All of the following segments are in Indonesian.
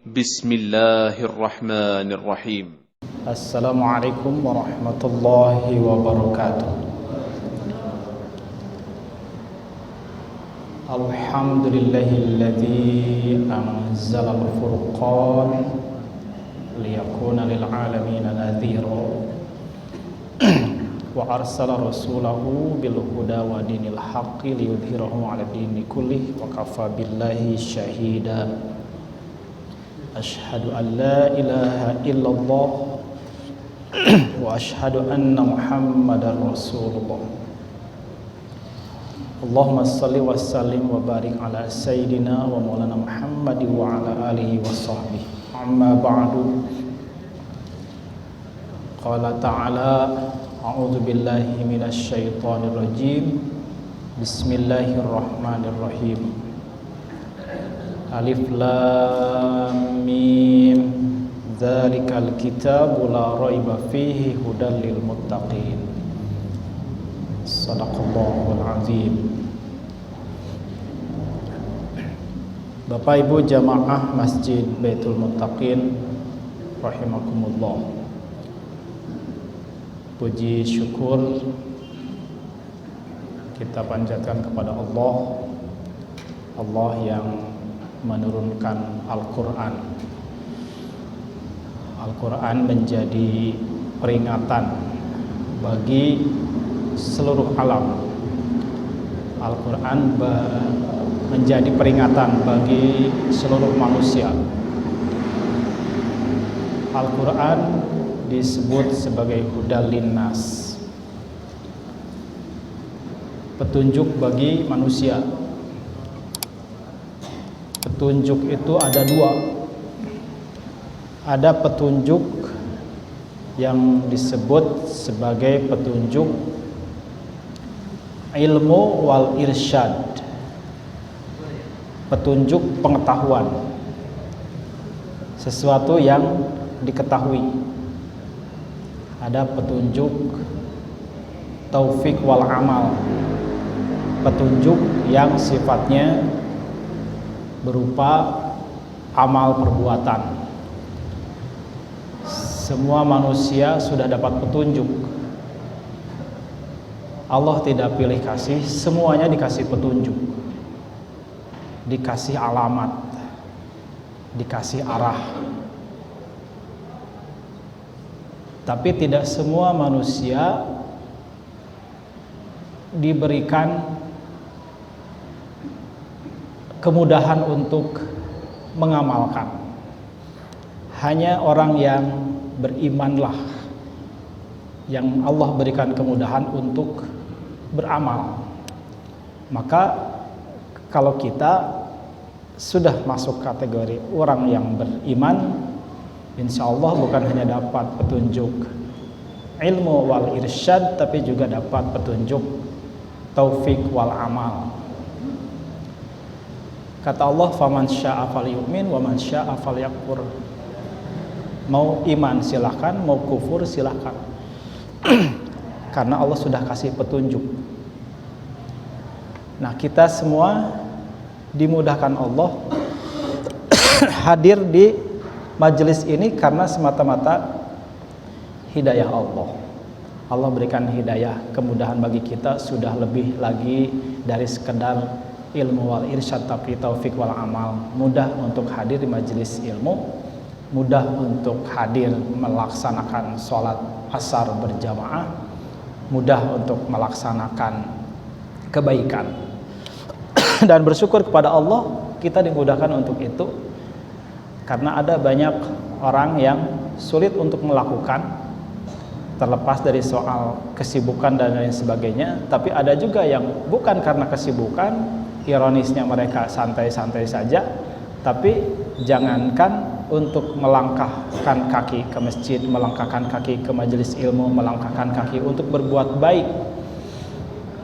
بسم الله الرحمن الرحيم. السلام عليكم ورحمة الله وبركاته. الحمد لله الذي أنزل الفرقان ليكون للعالمين نذيرا وأرسل رسوله بالهدى ودين الحق ليظهره على الدين كله وكفى بالله شهيدا. أشهد أن لا إله إلا الله وأشهد أن محمدا رسول الله. اللهم صل وسلم وبارك على سيدنا ومولانا محمد وعلى آله وصحبه. أما بعد، قال تعالى: أعوذ بالله من الشيطان الرجيم. بسم الله الرحمن الرحيم. Alif Lam Mim. Dzalikal kitabu la raiba fihi hudal lil muttaqin. Shadaqallahul azim. Bapak Ibu jamaah Masjid Baitul Muttaqin rahimakumullah. Puji syukur kita panjatkan kepada Allah yang menurunkan Al-Quran. Al-Quran menjadi peringatan bagi seluruh alam. Al-Quran menjadi peringatan bagi seluruh manusia. Al-Quran disebut sebagai hudal linnas, petunjuk bagi manusia. Petunjuk itu ada dua. Ada petunjuk yang disebut sebagai petunjuk ilmu wal irsyad, petunjuk pengetahuan, sesuatu yang diketahui. Ada petunjuk taufik wal amal, petunjuk yang sifatnya berupa amal perbuatan. Semua manusia sudah dapat petunjuk. Allah tidak pilih kasih, semuanya dikasih petunjuk, dikasih alamat, dikasih arah. Tapi tidak semua manusia diberikan kemudahan untuk mengamalkan. Hanya orang yang berimanlah yang Allah berikan kemudahan untuk beramal. Maka kalau kita sudah masuk kategori orang yang beriman, insya Allah bukan hanya dapat petunjuk ilmu wal irsyad, tapi juga dapat petunjuk taufik wal amal. Kata Allah, faman syaa falyu'min wa man syaa falyakfur. Mau iman silahkan, mau kufur silahkan. Karena Allah sudah kasih petunjuk. Nah, kita semua dimudahkan Allah hadir di majelis ini karena semata-mata hidayah Allah. Allah berikan hidayah, kemudahan bagi kita sudah lebih lagi dari sekedar ilmu wal irsyad, tapi taufik wal amal. Mudah untuk hadir di majelis ilmu, mudah untuk hadir melaksanakan sholat asar berjamaah, mudah untuk melaksanakan kebaikan. Dan bersyukur kepada Allah kita dimudahkan untuk itu, karena ada banyak orang yang sulit untuk melakukan, terlepas dari soal kesibukan dan lain sebagainya. Tapi ada juga yang bukan karena kesibukan, ironisnya mereka santai-santai saja, tapi jangankan untuk melangkahkan kaki ke masjid, melangkahkan kaki ke majelis ilmu, melangkahkan kaki untuk berbuat baik,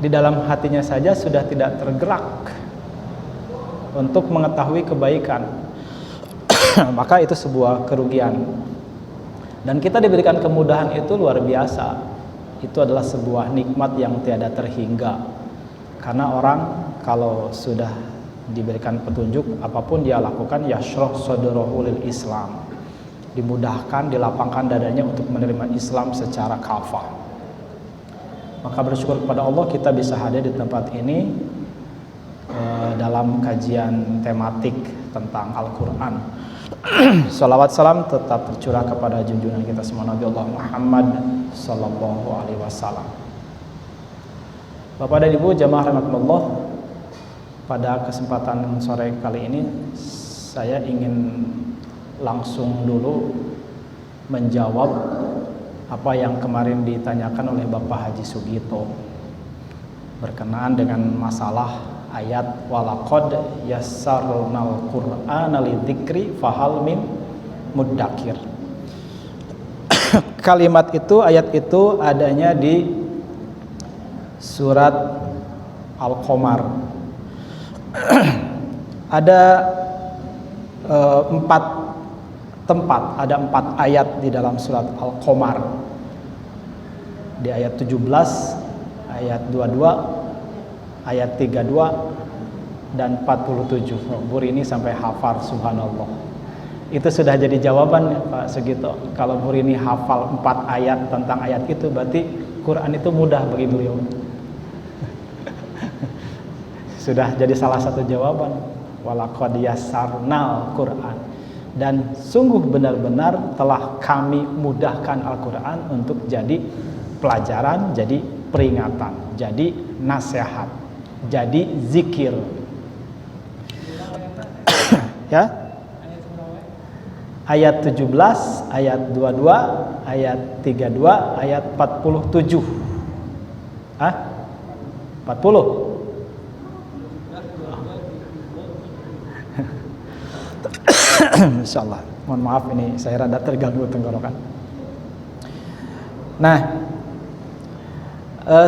di dalam hatinya saja sudah tidak tergerak untuk mengetahui kebaikan. Maka itu sebuah kerugian. Dan kita diberikan kemudahan itu luar biasa. Itu adalah sebuah nikmat yang tiada terhingga. Karena orang kalau sudah diberikan petunjuk, apapun dia lakukan yashrah sadrahu lil Islam, dimudahkan, dilapangkan dadanya untuk menerima Islam secara kafah. Maka bersyukur kepada Allah kita bisa hadir di tempat ini dalam kajian tematik tentang Al-Quran. Salawat salam tetap tercurah kepada junjungan kita semua Nabi Allah Muhammad sallallahu alaihi wasallam. Bapak dan Ibu jamaah rahimakumullah, pada kesempatan sore kali ini saya ingin langsung dulu menjawab apa yang kemarin ditanyakan oleh Bapak Haji Sugito berkenaan dengan masalah ayat walaqad yassarnal qur'ana lidzikri fahal min muddakir. Kalimat itu, ayat itu adanya di surat Al-Qamar. Ada 4 tempat, ada 4 ayat di dalam surat Al-Qamar. Di ayat 17, ayat 22, ayat 32 dan 47. Bu Rini sampai hafal, subhanallah. Itu sudah jadi jawaban Pak Sugito. Kalau Bu Rini hafal 4 ayat tentang ayat itu, berarti Quran itu mudah bagi beliau. Sudah jadi salah satu jawaban. Walaqad yassarnal Quran. Dan sungguh benar-benar telah kami mudahkan Al-Quran untuk jadi pelajaran, jadi peringatan, jadi nasihat, jadi zikir. Ya. Ayat 17, ayat 22, ayat 32, ayat 47. 40. Insyaallah. Mohon maaf ini saya rada terganggu tenggorokan. Nah,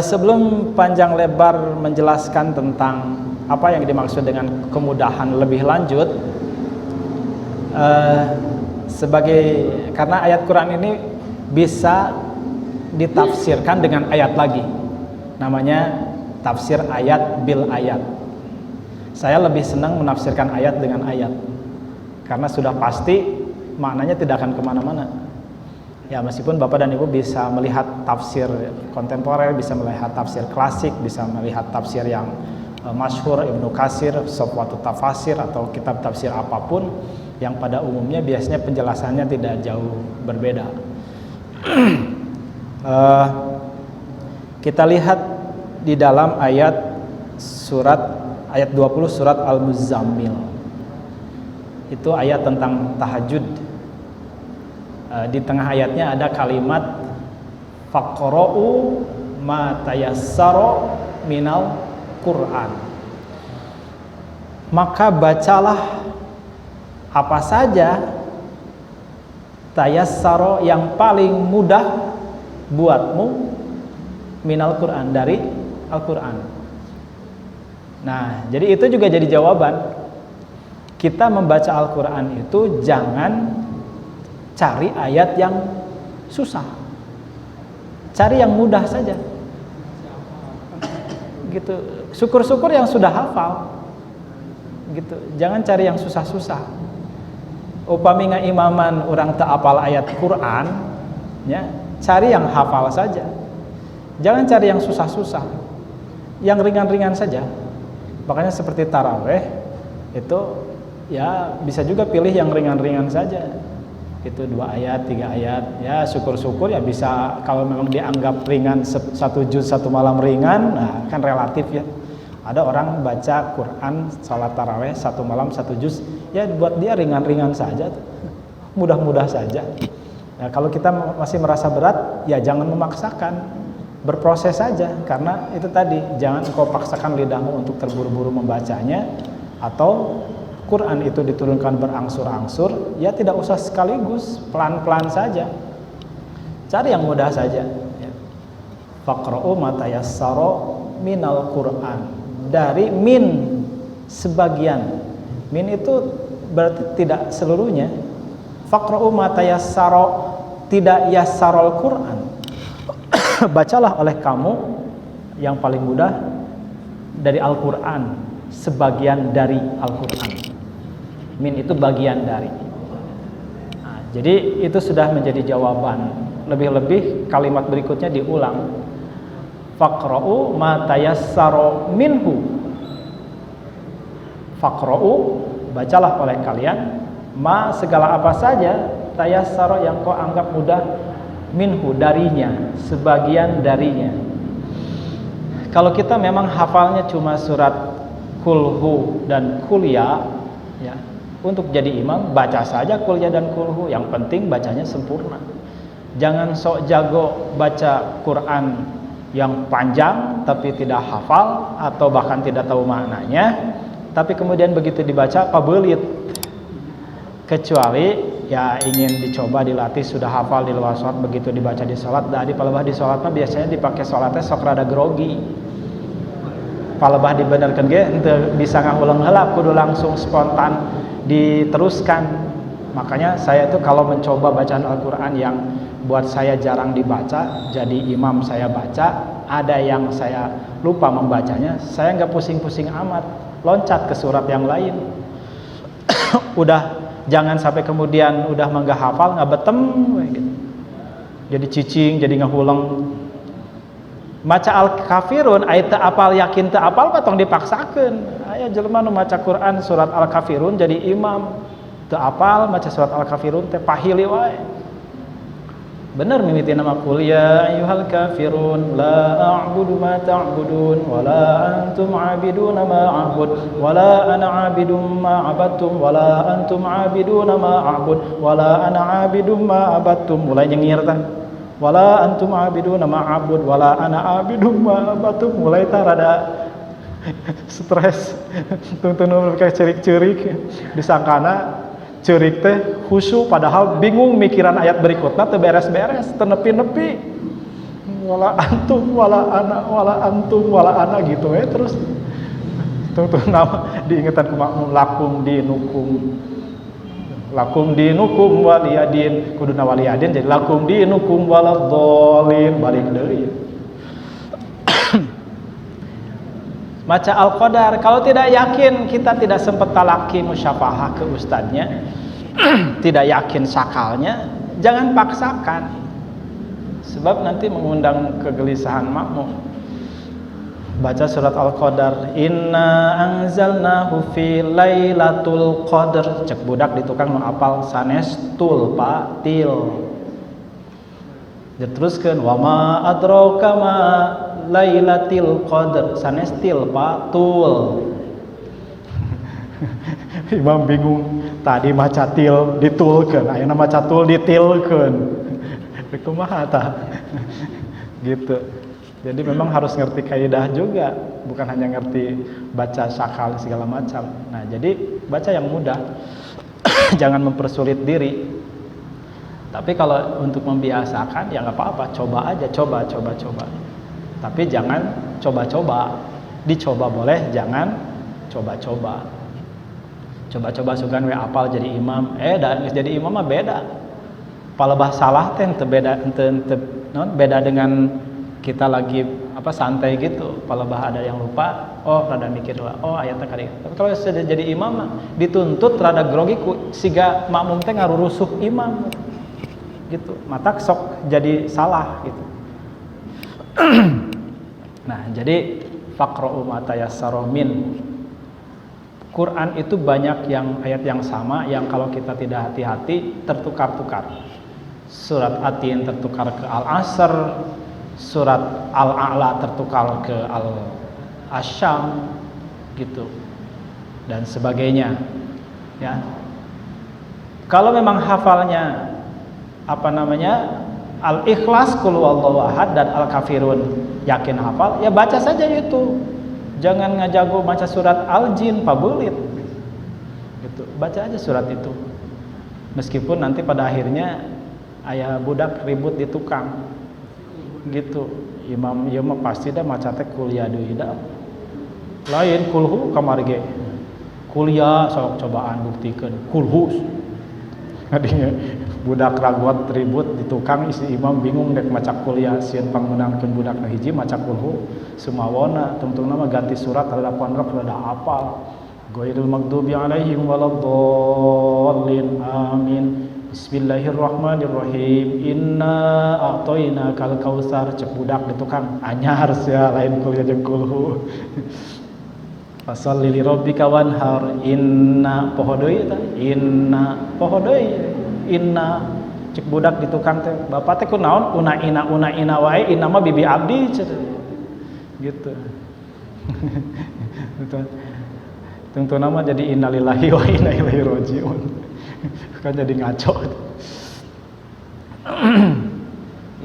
sebelum panjang lebar menjelaskan tentang apa yang dimaksud dengan kemudahan lebih lanjut, karena ayat Quran ini bisa ditafsirkan dengan ayat lagi, namanya tafsir ayat bil ayat. Saya lebih senang menafsirkan ayat dengan ayat, karena sudah pasti maknanya tidak akan kemana-mana. Ya, meskipun Bapak dan Ibu bisa melihat tafsir kontemporer, bisa melihat tafsir klasik, bisa melihat tafsir yang masyhur Ibnu Katsir, Safwatut Tafasir, atau kitab tafsir apapun, yang pada umumnya biasanya penjelasannya tidak jauh berbeda. Kita lihat di dalam ayat 20 surat Al-Muzammil. Itu ayat tentang tahajud. Di tengah ayatnya ada kalimat faqra'u ma tayassara minal Qur'an. Maka bacalah apa saja tayassara yang paling mudah buatmu minal Qur'an, dari Al-Qur'an. Nah, jadi itu juga jadi jawaban. Kita membaca Al-Quran itu jangan cari ayat yang susah, cari yang mudah saja. Gitu. Syukur-syukur yang sudah hafal. Gitu. Jangan cari yang susah-susah. Upami ngaimaman orang tak apal ayat Quran, ya, cari yang hafal saja. Jangan cari yang susah-susah, yang ringan-ringan saja. Makanya seperti taraweh itu, ya bisa juga pilih yang ringan-ringan saja. Itu 2 ayat, 3 ayat. Ya syukur-syukur ya bisa, kalau memang dianggap ringan 1 juz 1 malam ringan, nah kan relatif ya. Ada orang baca Quran salat taraweh 1 malam 1 juz, ya buat dia ringan-ringan saja, mudah-mudah saja. Nah, kalau kita masih merasa berat, ya jangan memaksakan, berproses saja. Karena itu tadi, jangan engkau paksakan lidahmu untuk terburu-buru membacanya, atau Quran itu diturunkan berangsur-angsur, ya tidak usah sekaligus, pelan-pelan saja. Cari yang mudah saja. Faqra'u ma tayassara minal Qur'an. Dari min, sebagian. Min itu berarti tidak seluruhnya. Faqra'u ma tayassara, tidak yassarul Qur'an. Bacalah oleh kamu yang paling mudah dari Al-Qur'an. sebagian dari Al-Quran. Min itu bagian dari. Nah, jadi itu sudah menjadi jawaban. Lebih-lebih kalimat berikutnya diulang. Faqra'u ma tayassara minhu. Faqra'u, bacalah oleh kalian ma segala apa saja tayassara yang kau anggap mudah minhu darinya, sebagian darinya. Kalau kita memang hafalnya cuma surat kulhu dan kulya, ya, untuk jadi imam baca saja kulya dan kulhu. Yang penting bacanya sempurna. Jangan sok jago baca Quran yang panjang tapi tidak hafal atau bahkan tidak tahu maknanya. Tapi kemudian begitu dibaca pabelit. Kecuali ya ingin dicoba dilatih sudah hafal di luar sholat, begitu dibaca di sholat. Dari palebah di sholat mah biasanya dipakai sholatnya sok rada grogi. Palebah dibenerkeun ge henteu bisa ngahulang heula, kudu langsung spontan diteruskan. Makanya saya itu kalau mencoba bacaan Al-Qur'an yang buat saya jarang dibaca, jadi imam saya baca, ada yang saya lupa membacanya, saya nggak pusing-pusing amat, loncat ke surat yang lain. Udah jangan sampai kemudian udah nggak hafal, nggak betem gitu. Jadi cicing, jadi ngahulang. Maca Al-Kafirun aya teu apal yakin teu apal patong dipaksakeun. Aya jelema nu maca Quran surat Al-Kafirun jadi imam teu apal maca surat Al-Kafirun teh pahili wae. Bener mimiti nama qul ya ayyuhal kafirun la a'budu ma ta'budun wa la antum 'abiduna ma a'bud wa la ana 'abidum ma 'abadtum wa la antum 'abiduna ma a'bud wa la ana 'abidum ma 'abadtum. Mulai nyengir tah. Wala antum 'abiduna ma a'bud wala ana 'abidum ma 'abadtum. Mulai tah rada stres. Tuntun kayak cerik-cerik disangkana cerik teh khusyuk padahal bingung mikiran ayat berikutnya teu beres-beres, teu nepi-nepi. Wala antum wala antum wala ana gitu terus. Tuntun nama diingetan ku makmum lakum dinukum waliyadin, kuduna waliyadin jadi lakum dinukum waladhdallin, balik deui. Maca Al-Qadar, kalau tidak yakin kita tidak sempat talaki musyafahah ke ustadznya, tidak yakin sakalnya, jangan paksakan. Sebab nanti mengundang kegelisahan makmum. Baca surat Al-Qadar, inna anzalnahu fi lailatul qadr. Cek budak di tukang nu apal sanes tul pak til. Diteruskeun wa ma adraka ma lailatul qadr, sanes til pak tul. Imam bingung, tadi maca til ditulkeun, ayeuna maca tul ditilkeun. Kumaha tah? Gitu. Jadi memang harus ngerti kaidah juga, bukan hanya ngerti baca sakal segala macam. Nah, jadi baca yang mudah, jangan mempersulit diri. Tapi kalau untuk membiasakan ya nggak apa-apa, coba aja, coba. Tapi jangan coba-coba, dicoba boleh, jangan coba-coba. Coba-coba sugan we apal jadi imam, dan jadi imam mah beda. Palebah salah teh beda dengan kita lagi santai gitu, palebah ada yang lupa, rada mikir lah, ayatnya kali. Tapi kalau sudah jadi imam dituntut rada grogi siga makmum teh ngarurusuh imam gitu, matak sok jadi salah gitu. Nah, jadi faqra'u ma tayassara min. Quran itu banyak yang ayat yang sama yang kalau kita tidak hati-hati tertukar-tukar. Surat Atin tertukar ke Al-Asr, surat Al-A'la tertukar ke Al-Asyam gitu dan sebagainya ya. Kalau memang hafalnya Al-Ikhlas, Qul huwallahu ahad dan Al-Kafirun yakin hafal, ya baca saja itu. Jangan ngajago baca surat Al-Jin pabelit gitu. Baca aja surat itu. Meskipun nanti pada akhirnya aya budak ribut di tukang gitu, imam ieu mah pasti dah maca teh kuliah deui da. Lain kulhu kamari ge. Kuliah sok cobaan buktikeun kulhu. Adinya budak ragot ribut di tukang, isi imam bingung dek maca kuliah sieun pangmenangkeun budak nu hiji maca kulhu sumawona tungtung nama ganti surat ada pondok ada hafal ghairil maghdubi alaihim waladdallin amin. Bismillahirrahmanirrahim. Inna a'tainakal kautsar, cek budak di tukang anyar sia lain kuliah jeung kulhu. Fasholli li rabbika wanhar. Inna poho deui eta. Inna poho deui. Inna cek budak di tukang teh. Bapak teh kunaon? Una ina wae, inna mah bibi abdi gitu. Tentu nama jadi innalillahi wa inna ilaihi rajiun. Kan jadi ngaco.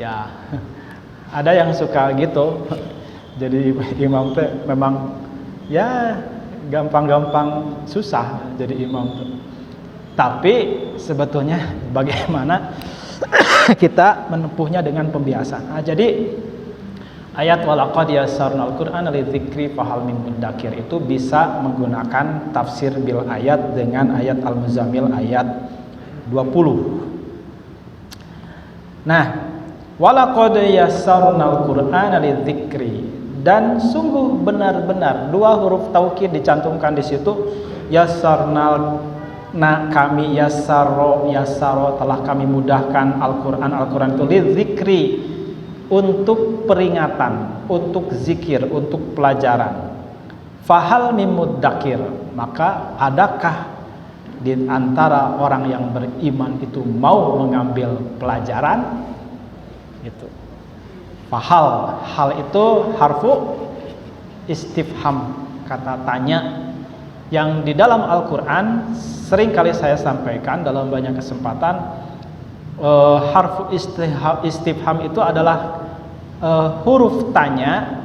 Ya. Ada yang suka gitu. Jadi imam teh memang ya gampang-gampang susah jadi imam tuh. Tapi sebetulnya bagaimana kita menempuhnya dengan pembiasaan. Nah, jadi ayat walaqad yassarnal Qur'ana lidzikri fahal min mudzakir itu bisa menggunakan tafsir bil ayat dengan ayat Al-Muzammil ayat 20. Nah, walaqad yassarnal Qur'ana lidzikri, dan sungguh benar-benar dua huruf taukid dicantumkan di situ. Yassarnal, nah kami yassaro telah kami mudahkan Al-Quran itu lidzikri, untuk peringatan, untuk zikir, untuk pelajaran. Fahal mim mudzakir, maka adakah di antara orang yang beriman itu mau mengambil pelajaran? Itu fahal, hal itu harfu istifham, kata tanya, yang di dalam Al-Quran sering kali saya sampaikan dalam banyak kesempatan. Harfu istifham itu adalah huruf tanya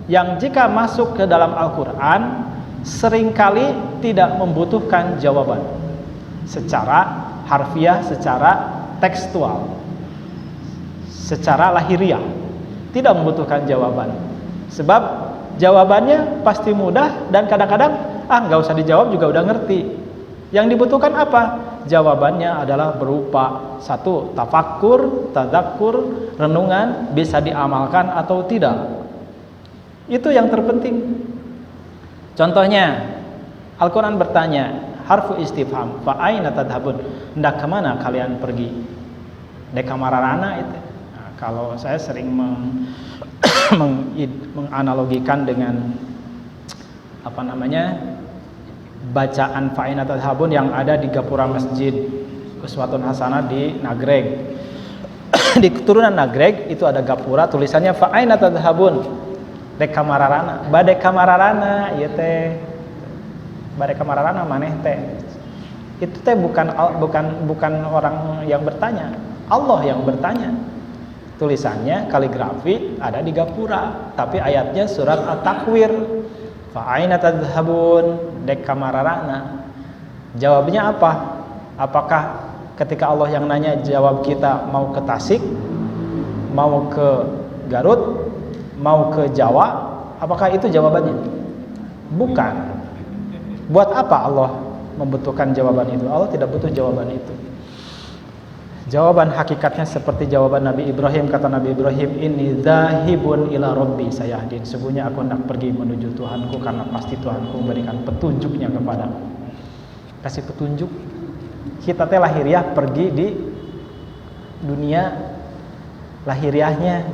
yang jika masuk ke dalam Al-Quran seringkali tidak membutuhkan jawaban secara harfiah, secara tekstual, secara lahiriah, tidak membutuhkan jawaban. Sebab jawabannya pasti mudah dan kadang-kadang nggak usah dijawab juga udah ngerti. Yang dibutuhkan apa? Jawabannya adalah berupa satu, tafakkur, tadakkur, renungan, bisa diamalkan atau tidak. Itu yang terpenting. Contohnya, Al-Quran bertanya, harfu istifham, fa aina tadhabun, hendak kemana kalian pergi? Dekamararana itu. Nah, kalau saya sering menganalogikan dengan bacaan fa aina tadhabun yang ada di gapura Masjid Uswatun Hasanah di Nagreg. Di turunan Nagreg itu ada gapura, tulisannya fa aina tadhabun, dekamararana, badekamararana, ieu teh badekamararana maneh teh. Itu teh bukan orang yang bertanya, Allah yang bertanya. Tulisannya kaligrafi ada di gapura, tapi ayatnya surat At-Takwir. Fa aina tadhabun, dekamararana. Jawabnya apa? Apakah ketika Allah yang nanya jawab kita mau ke Tasik, mau ke Garut, mau ke Jawa? Apakah itu jawabannya? Bukan. Buat apa Allah membutuhkan jawaban itu? Allah tidak butuh jawaban itu. Jawaban hakikatnya seperti jawaban Nabi Ibrahim. Kata Nabi Ibrahim, inni dzahibun ila rabbi sayahdin, sesungguhnya aku hendak pergi menuju Tuhanku karena pasti Tuhanku memberikan petunjuknya kepadaku. Kasih petunjuk. Kita teh lahiriah pergi di dunia lahiriahnya,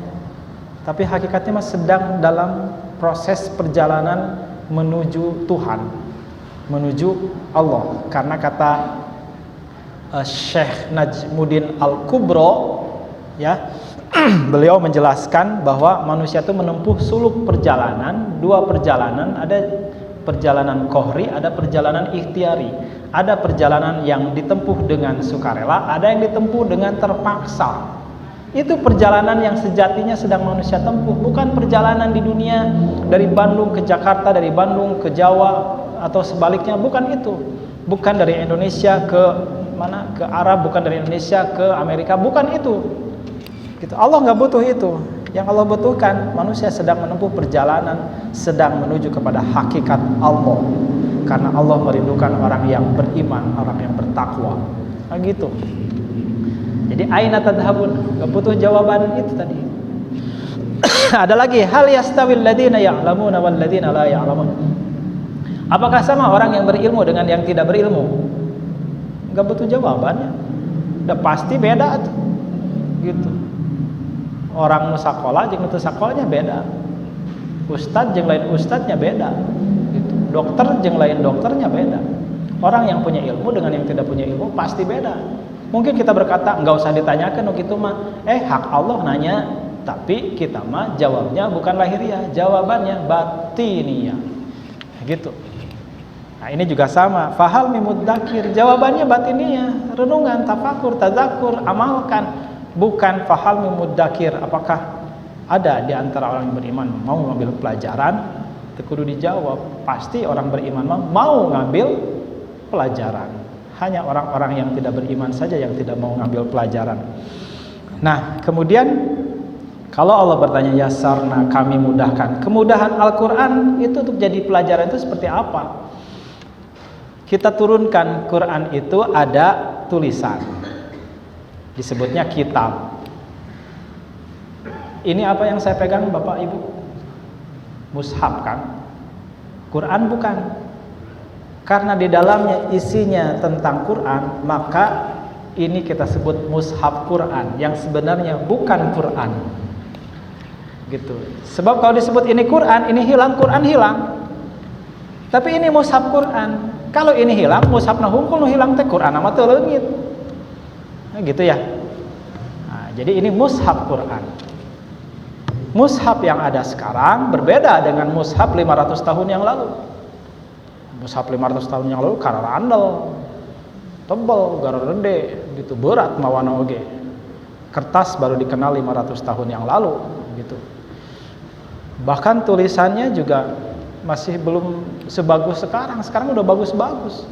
tapi hakikatnya masih sedang dalam proses perjalanan menuju Tuhan, menuju Allah. Karena kata Syekh Najmuddin Al-Kubro, ya, beliau menjelaskan bahwa manusia itu menempuh suluk perjalanan, dua perjalanan, ada perjalanan kohri, ada perjalanan ikhtiari. Ada perjalanan yang ditempuh dengan sukarela, ada yang ditempuh dengan terpaksa. Itu perjalanan yang sejatinya sedang manusia tempuh, bukan perjalanan di dunia dari Bandung ke Jakarta, dari Bandung ke Jawa atau sebaliknya, bukan itu. Bukan dari Indonesia ke mana, ke Arab, bukan dari Indonesia ke Amerika, bukan itu. Gitu. Allah nggak butuh itu. Yang Allah butuhkan, manusia sedang menempuh perjalanan, sedang menuju kepada hakikat Allah. Karena Allah merindukan orang yang beriman, orang yang bertakwa. Nah, gitu. Jadi aina tadhhabun, enggak butuh jawaban itu tadi. Ada lagi, hal yastawil ladzina ya'lamuna wal ladzina la ya'lamun. Apakah sama orang yang berilmu dengan yang tidak berilmu? Enggak butuh jawabannya. Udah pasti beda tuh. Gitu. Orang nu sakola jeung nu teu sakolanya beda. Ustad jeung lain ustadnya beda. Gitu. Dokter jeung lain dokternya beda. Orang yang punya ilmu dengan yang tidak punya ilmu pasti beda. Mungkin kita berkata enggak usah ditanyakan gitu mah. Hak Allah nanya, tapi kita mah jawabnya bukan lahiriah, jawabannya batiniyah. Gitu. Nah, ini juga sama. Fahal mimudzakir, jawabannya batiniyah, renungan, tafakur, tadzakur, amalkan. Bukan fahal mimudzakir, apakah ada di antara orang yang beriman mau ngambil pelajaran? Kudu dijawab. Pasti orang beriman mau ngambil pelajaran. Hanya orang-orang yang tidak beriman saja yang tidak mau ngambil pelajaran. Nah, kemudian kalau Allah bertanya yasarna, kami mudahkan. Kemudahan Al-Quran itu untuk jadi pelajaran itu seperti apa? Kita turunkan Quran itu ada tulisan, disebutnya kitab. Ini apa yang saya pegang Bapak Ibu? Mushaf kan? Quran bukan. Karena di dalamnya isinya tentang Quran, maka ini kita sebut mushaf Quran, yang sebenarnya bukan Quran. Gitu. Sebab kalau disebut ini Quran, ini hilang, Quran hilang. Tapi ini mushaf Quran. Kalau ini hilang, mushaf na hungkul nu hilang teh Quran ama teu leungit. Nah, gitu ya. Nah, jadi ini mushaf Quran. Mushaf yang ada sekarang berbeda dengan mushaf 500 tahun yang lalu. Mushaf 500 tahun yang lalu kararandel, tebal, gararede, gitu, berat mawana oge. Kertas baru dikenal 500 tahun yang lalu, gitu. Bahkan tulisannya juga masih belum sebagus sekarang. Sekarang udah bagus-bagus.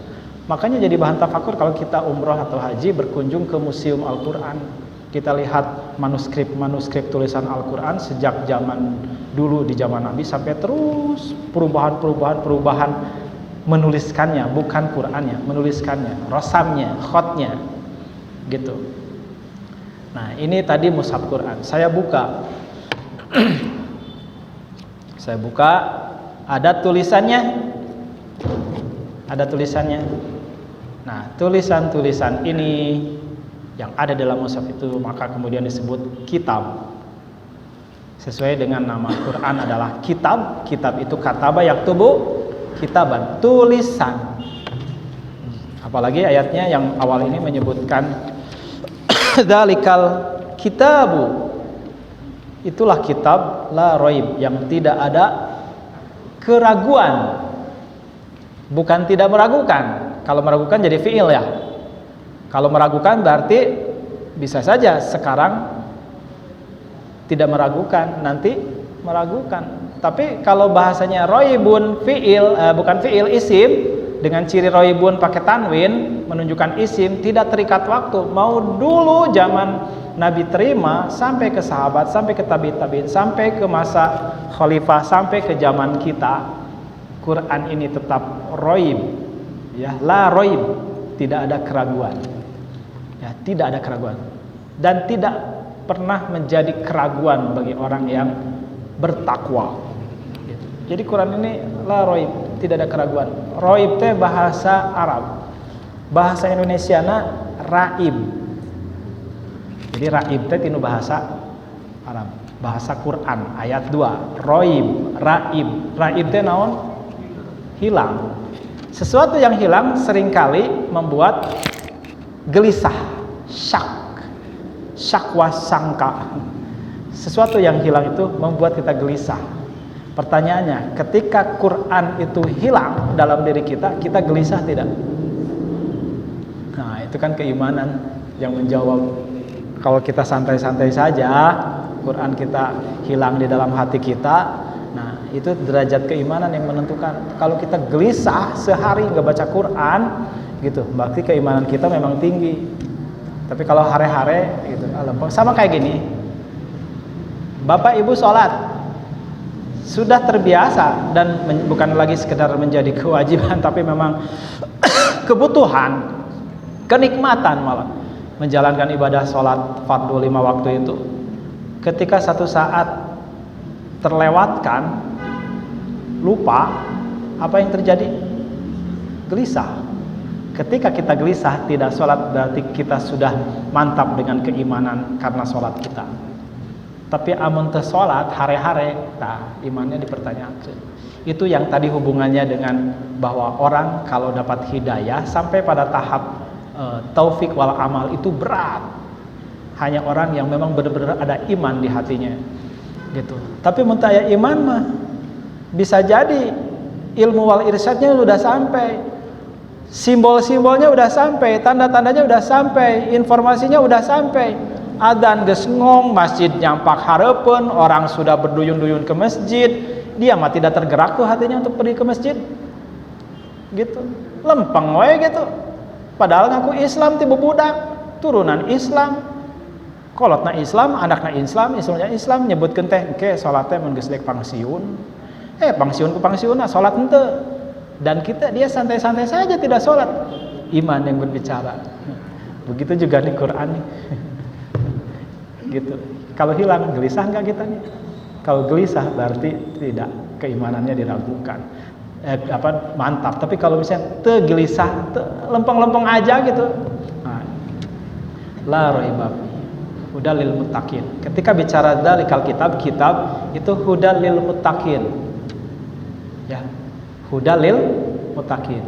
Makanya jadi bahan tafakur kalau kita umroh atau haji berkunjung ke Museum Al-Quran. Kita lihat manuskrip tulisan Al-Quran sejak zaman dulu di zaman Nabi sampai terus perubahan menuliskannya, bukan Qurannya, menuliskannya, rosamnya, khotnya, gitu. Nah, ini tadi mushaf Quran. Saya buka. Saya buka. Ada tulisannya. Ada tulisannya. Nah, tulisan-tulisan ini yang ada dalam mushaf itu maka kemudian disebut kitab. Sesuai dengan nama Quran adalah kitab. Kitab itu kataba yaktubu kitaban, tulisan. Apalagi ayatnya yang awal ini menyebutkan dzalikal kitabu. Itulah kitab la raib, yang tidak ada keraguan. Bukan tidak meragukan. Kalau meragukan jadi fiil ya. Kalau meragukan berarti bisa saja sekarang tidak meragukan, nanti meragukan. Tapi kalau bahasanya raibun fiil, bukan fiil, isim, dengan ciri raibun pakai tanwin menunjukkan isim, tidak terikat waktu. Mau dulu zaman Nabi terima sampai ke sahabat, sampai ke tabi'in, sampai ke masa khalifah, sampai ke zaman kita, Quran ini tetap raib, ya, la raib, tidak ada keraguan, ya, tidak ada keraguan, dan tidak pernah menjadi keraguan bagi orang yang bertakwa. Jadi Quran ini la raib, tidak ada keraguan. Raib teh bahasa Arab, bahasa Indonesiana raib. Jadi raib teh tinu bahasa Arab, bahasa Quran ayat 2. Raib, raib, raib teh naon? Hilang. Sesuatu yang hilang seringkali membuat gelisah, syakwa sangka. Sesuatu yang hilang itu membuat kita gelisah. Pertanyaannya, ketika Quran itu hilang dalam diri kita, kita gelisah tidak? Nah, itu kan keimanan yang menjawab. Kalau kita santai-santai saja, Quran kita hilang di dalam hati kita, nah itu derajat keimanan yang menentukan. Kalau kita gelisah sehari nggak baca Quran, gitu, berarti keimanan kita memang tinggi. Tapi kalau hare-hare, gitu, sama kayak gini, Bapak Ibu sholat sudah terbiasa dan bukan lagi sekedar menjadi kewajiban, tapi memang kebutuhan, kenikmatan malah. menjalankan ibadah sholat fardu 5 waktu itu, ketika satu saat terlewatkan, lupa, apa yang terjadi? Gelisah. Ketika kita gelisah tidak sholat, berarti kita sudah mantap dengan keimanan karena sholat kita. Tapi amun teu sholat hare-hare, nah imannya dipertanyakan. Itu yang tadi hubungannya dengan bahwa orang kalau dapat hidayah sampai pada tahap taufik wal amal itu berat. Hanya orang yang memang benar-benar ada iman di hatinya, gitu. Tapi mun aya iman mah bisa jadi ilmu wal irsyadnya sudah sampai, simbol-simbolnya udah sampai, tanda-tandanya udah sampai, informasinya udah sampai. Adzan geus ngong, masjid nyampak hareupeun, orang sudah berduyun-duyun ke masjid, dia mah tidak tergerak tuh hatinya untuk pergi ke masjid. Gitu. Lempeng we gitu. Padahal ngaku Islam ti budak, turunan Islam. Kolotna Islam, anakna Islam, islamnya Islam, nyebutkeun teh engke salat teh mun geus dek pangsiun. Pangsiun ku pangsiunna salat henteu. Dan dia santai-santai saja tidak sholat. Iman yang berbicara. Begitu juga di Quran nih. Gitu. Kalau hilang, gelisah enggak kita nih? Kalau gelisah berarti tidak, keimanannya diragukan. Mantap. Tapi kalau misalnya gelisah, lempeng-lempeng aja gitu. Nah, la raiba hudal lil muttaqin. Ketika bicara dalikal kitab itu hudal lil muttaqin. Ya. Hudalil muttaqin,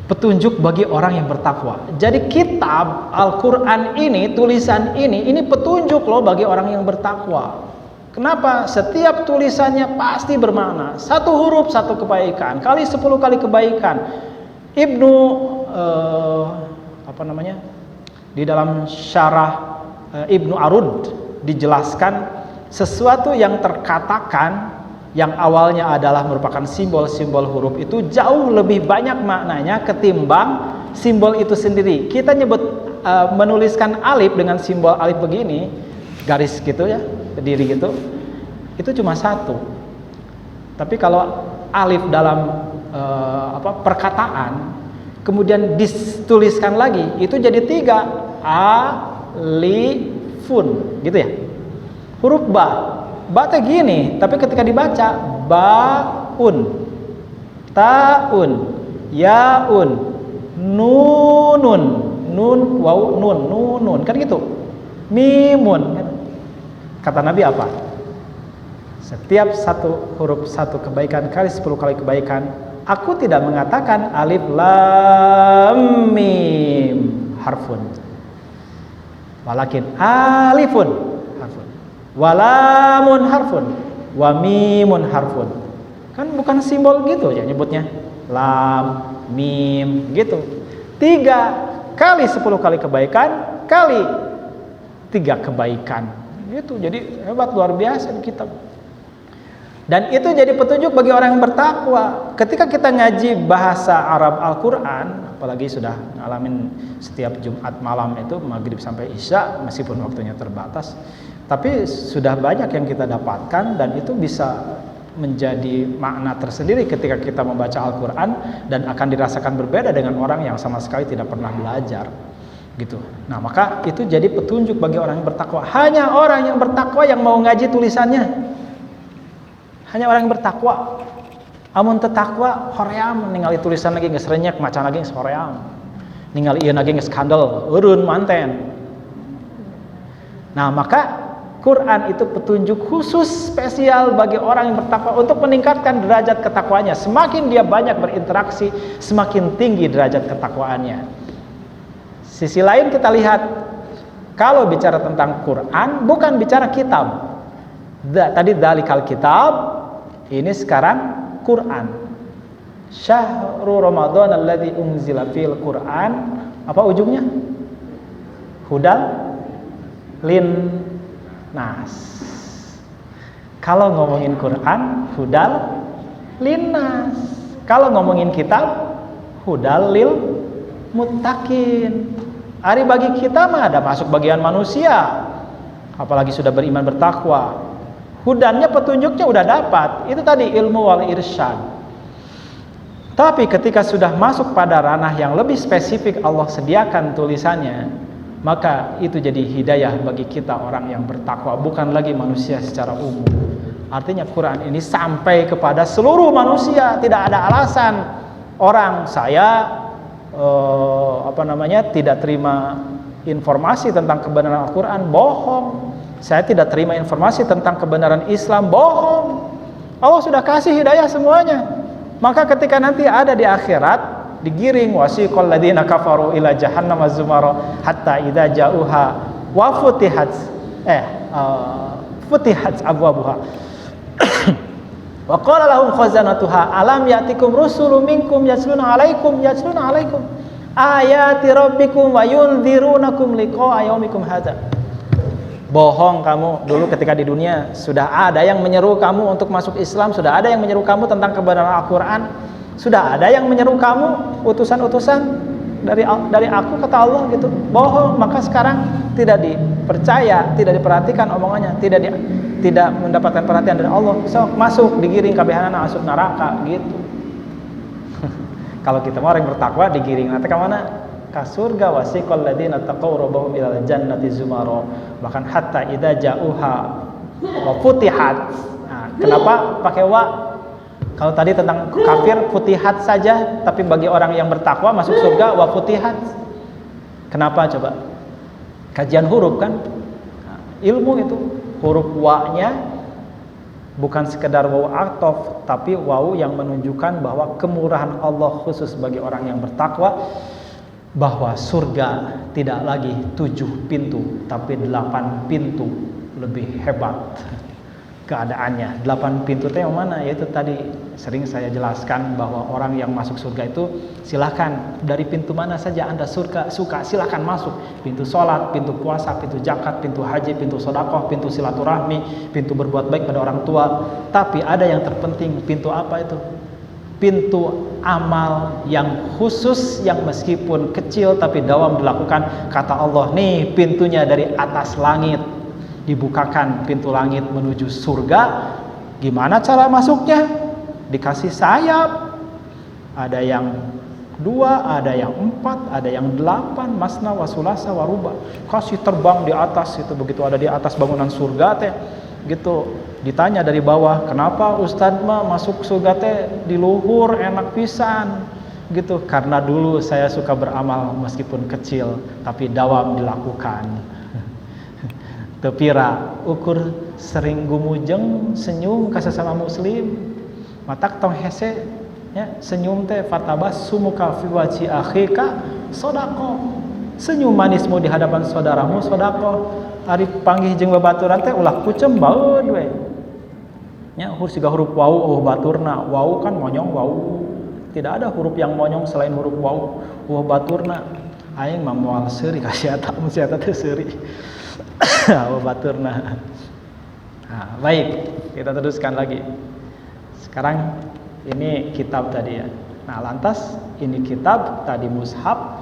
petunjuk bagi orang yang bertakwa. Jadi kitab Al-Quran ini, tulisan ini petunjuk loh bagi orang yang bertakwa. Kenapa? Setiap tulisannya pasti bermakna. Satu huruf satu kebaikan, kali 10 kali kebaikan. Di dalam syarah Ibnu Arud dijelaskan sesuatu yang terkatakan yang awalnya adalah merupakan simbol-simbol huruf itu jauh lebih banyak maknanya ketimbang simbol itu sendiri. Kita menuliskan alif dengan simbol alif begini, garis gitu ya, berdiri gitu, itu cuma satu. Tapi kalau alif dalam perkataan kemudian dituliskan lagi, itu jadi 3, alifun gitu ya. Huruf ba teh gini, tapi ketika dibaca baun, taun, yaun, nunun, nun waw nunun, kan gitu. Mimun. Kata Nabi apa? Setiap satu huruf satu kebaikan kali 10 kali kebaikan. Aku tidak mengatakan alif lam mim harfun, walakin alifun harfun, walamun harfun, wa mimun harfun. Kan bukan simbol gitu ya nyebutnya. Lam, mim gitu. 3 kali 10 kali kebaikan kali 3 kebaikan. Gitu. Jadi hebat, luar biasa di kitab. Dan itu jadi petunjuk bagi orang yang bertakwa. Ketika kita ngaji bahasa Arab Al-Quran, apalagi sudah ngalamin setiap Jumat malam itu maghrib sampai isya, meskipun waktunya terbatas, tapi sudah banyak yang kita dapatkan, dan itu bisa menjadi makna tersendiri ketika kita membaca Al-Quran, dan akan dirasakan berbeda dengan orang yang sama sekali tidak pernah belajar gitu. Nah, maka itu jadi petunjuk bagi orang yang bertakwa. Hanya orang yang bertakwa yang mau ngaji tulisannya. Hanya orang yang bertakwa. Amun teu takwa hoream ningali tulisan lagi geus renyek, macan lagi geus hoream. Ningali ieu lagi geus kandel, eureun manten. Nah, maka Quran itu petunjuk khusus spesial bagi orang yang bertakwa untuk meningkatkan derajat ketakwanya. Semakin dia banyak berinteraksi, semakin tinggi derajat ketakwaannya. Sisi lain kita lihat, kalau bicara tentang Quran bukan bicara kitab. Tadi dalikal kitab, ini sekarang Quran. Syahrul Ramadan alladzi unzila fil Quran, apa ujungnya? Hudal linnas. Kalau ngomongin Quran, hudal linnas. Kalau ngomongin kitab, hudal lil muttaqin. Ari bagi kita mah ada masuk bagian manusia, apalagi sudah beriman bertakwa. Hudannya, petunjuknya udah dapat. Itu tadi ilmu wal irsyad. Tapi ketika sudah masuk pada ranah yang lebih spesifik Allah sediakan tulisannya, maka itu jadi hidayah bagi kita orang yang bertakwa, bukan lagi manusia secara umum. Artinya Quran ini sampai kepada seluruh manusia, tidak ada alasan orang saya tidak terima informasi tentang kebenaran Al-Quran, bohong. Saya tidak terima informasi tentang kebenaran Islam, bohong. Allah sudah kasih hidayah semuanya. Maka ketika nanti ada di akhirat, digiring wasiqal ladzina kafaru ila jahannam zumara hatta idza ja'uha wa futihat abwabuha wa qala lahum khazanatuha alam ya'tikum rusulun minkum yatluna alaikum ayati rabbikum wa yunzirunakum liqa'a yaumikum hadza. Bohong kamu, dulu ketika di dunia sudah ada yang menyeru kamu untuk masuk Islam, sudah ada yang menyeru kamu tentang kebenaran Al-Quran, sudah ada yang menyeru kamu utusan-utusan dari aku, kata Allah gitu. Bohong, maka sekarang tidak dipercaya, tidak diperhatikan omongannya, tidak mendapatkan perhatian dari Allah. So, masuk, digiring kabehanana masuk neraka gitu. Kalau kita mau orang bertakwa digiring nanti ke mana? Ka surga, wasiqal ladzina taqaw rabbahum ilal jannati zumara, bahkan hatta idza ja'uha wa futihat. Nah, kenapa pakai wa? Kalau tadi tentang kafir futihat saja, tapi bagi orang yang bertakwa masuk surga wa futihat. Kenapa coba? Kajian huruf kan? Nah, ilmu itu huruf wa-nya bukan sekedar waw atof, tapi waw yang menunjukkan bahwa kemurahan Allah khusus bagi orang yang bertakwa, bahwa surga tidak lagi 7 pintu tapi 8 pintu, lebih hebat keadaannya. 8 pintu itu yang mana? Yaitu tadi sering saya jelaskan bahwa orang yang masuk surga itu silahkan dari pintu mana saja Anda suka silahkan masuk. Pintu sholat, pintu puasa, pintu zakat, pintu haji, pintu sedekah, pintu silaturahmi, pintu berbuat baik pada orang tua. Tapi ada yang terpenting, pintu apa itu? Pintu amal yang khusus, yang meskipun kecil tapi dawam dilakukan. Kata Allah, nih pintunya dari atas langit, dibukakan pintu langit menuju surga. Gimana cara masuknya? Dikasih sayap, ada yang 2, ada yang 4, ada yang 8, masna wasulasa waruba. Kasih terbang di atas itu, begitu ada di atas bangunan surga teh gitu. Ditanya dari bawah, kenapa Ustadz mah masuk surga teh di luhur enak pisan gitu? Karena dulu saya suka beramal meskipun kecil tapi dawam dilakukan. Tepira ukur sering gumujeng senyum ka sesama muslim, matak tong hese ya, senyum teh fatabas sumuka fi waji akhika sodako, senyum manismu di hadapan saudaramu sodako. Ari panggih jeung babaturan teh ulah kucem baeud we nya, siga huruf wau baturna. Wau kan monyong wau, tidak ada huruf yang monyong selain huruf wau. Baturna aing mah moal seuri ka sia eta, mun sia eta teh seuri. Baturna. Nah, baik, kita teruskan lagi. Sekarang ini kitab tadi ya. Nah, lantas ini kitab tadi mushaf.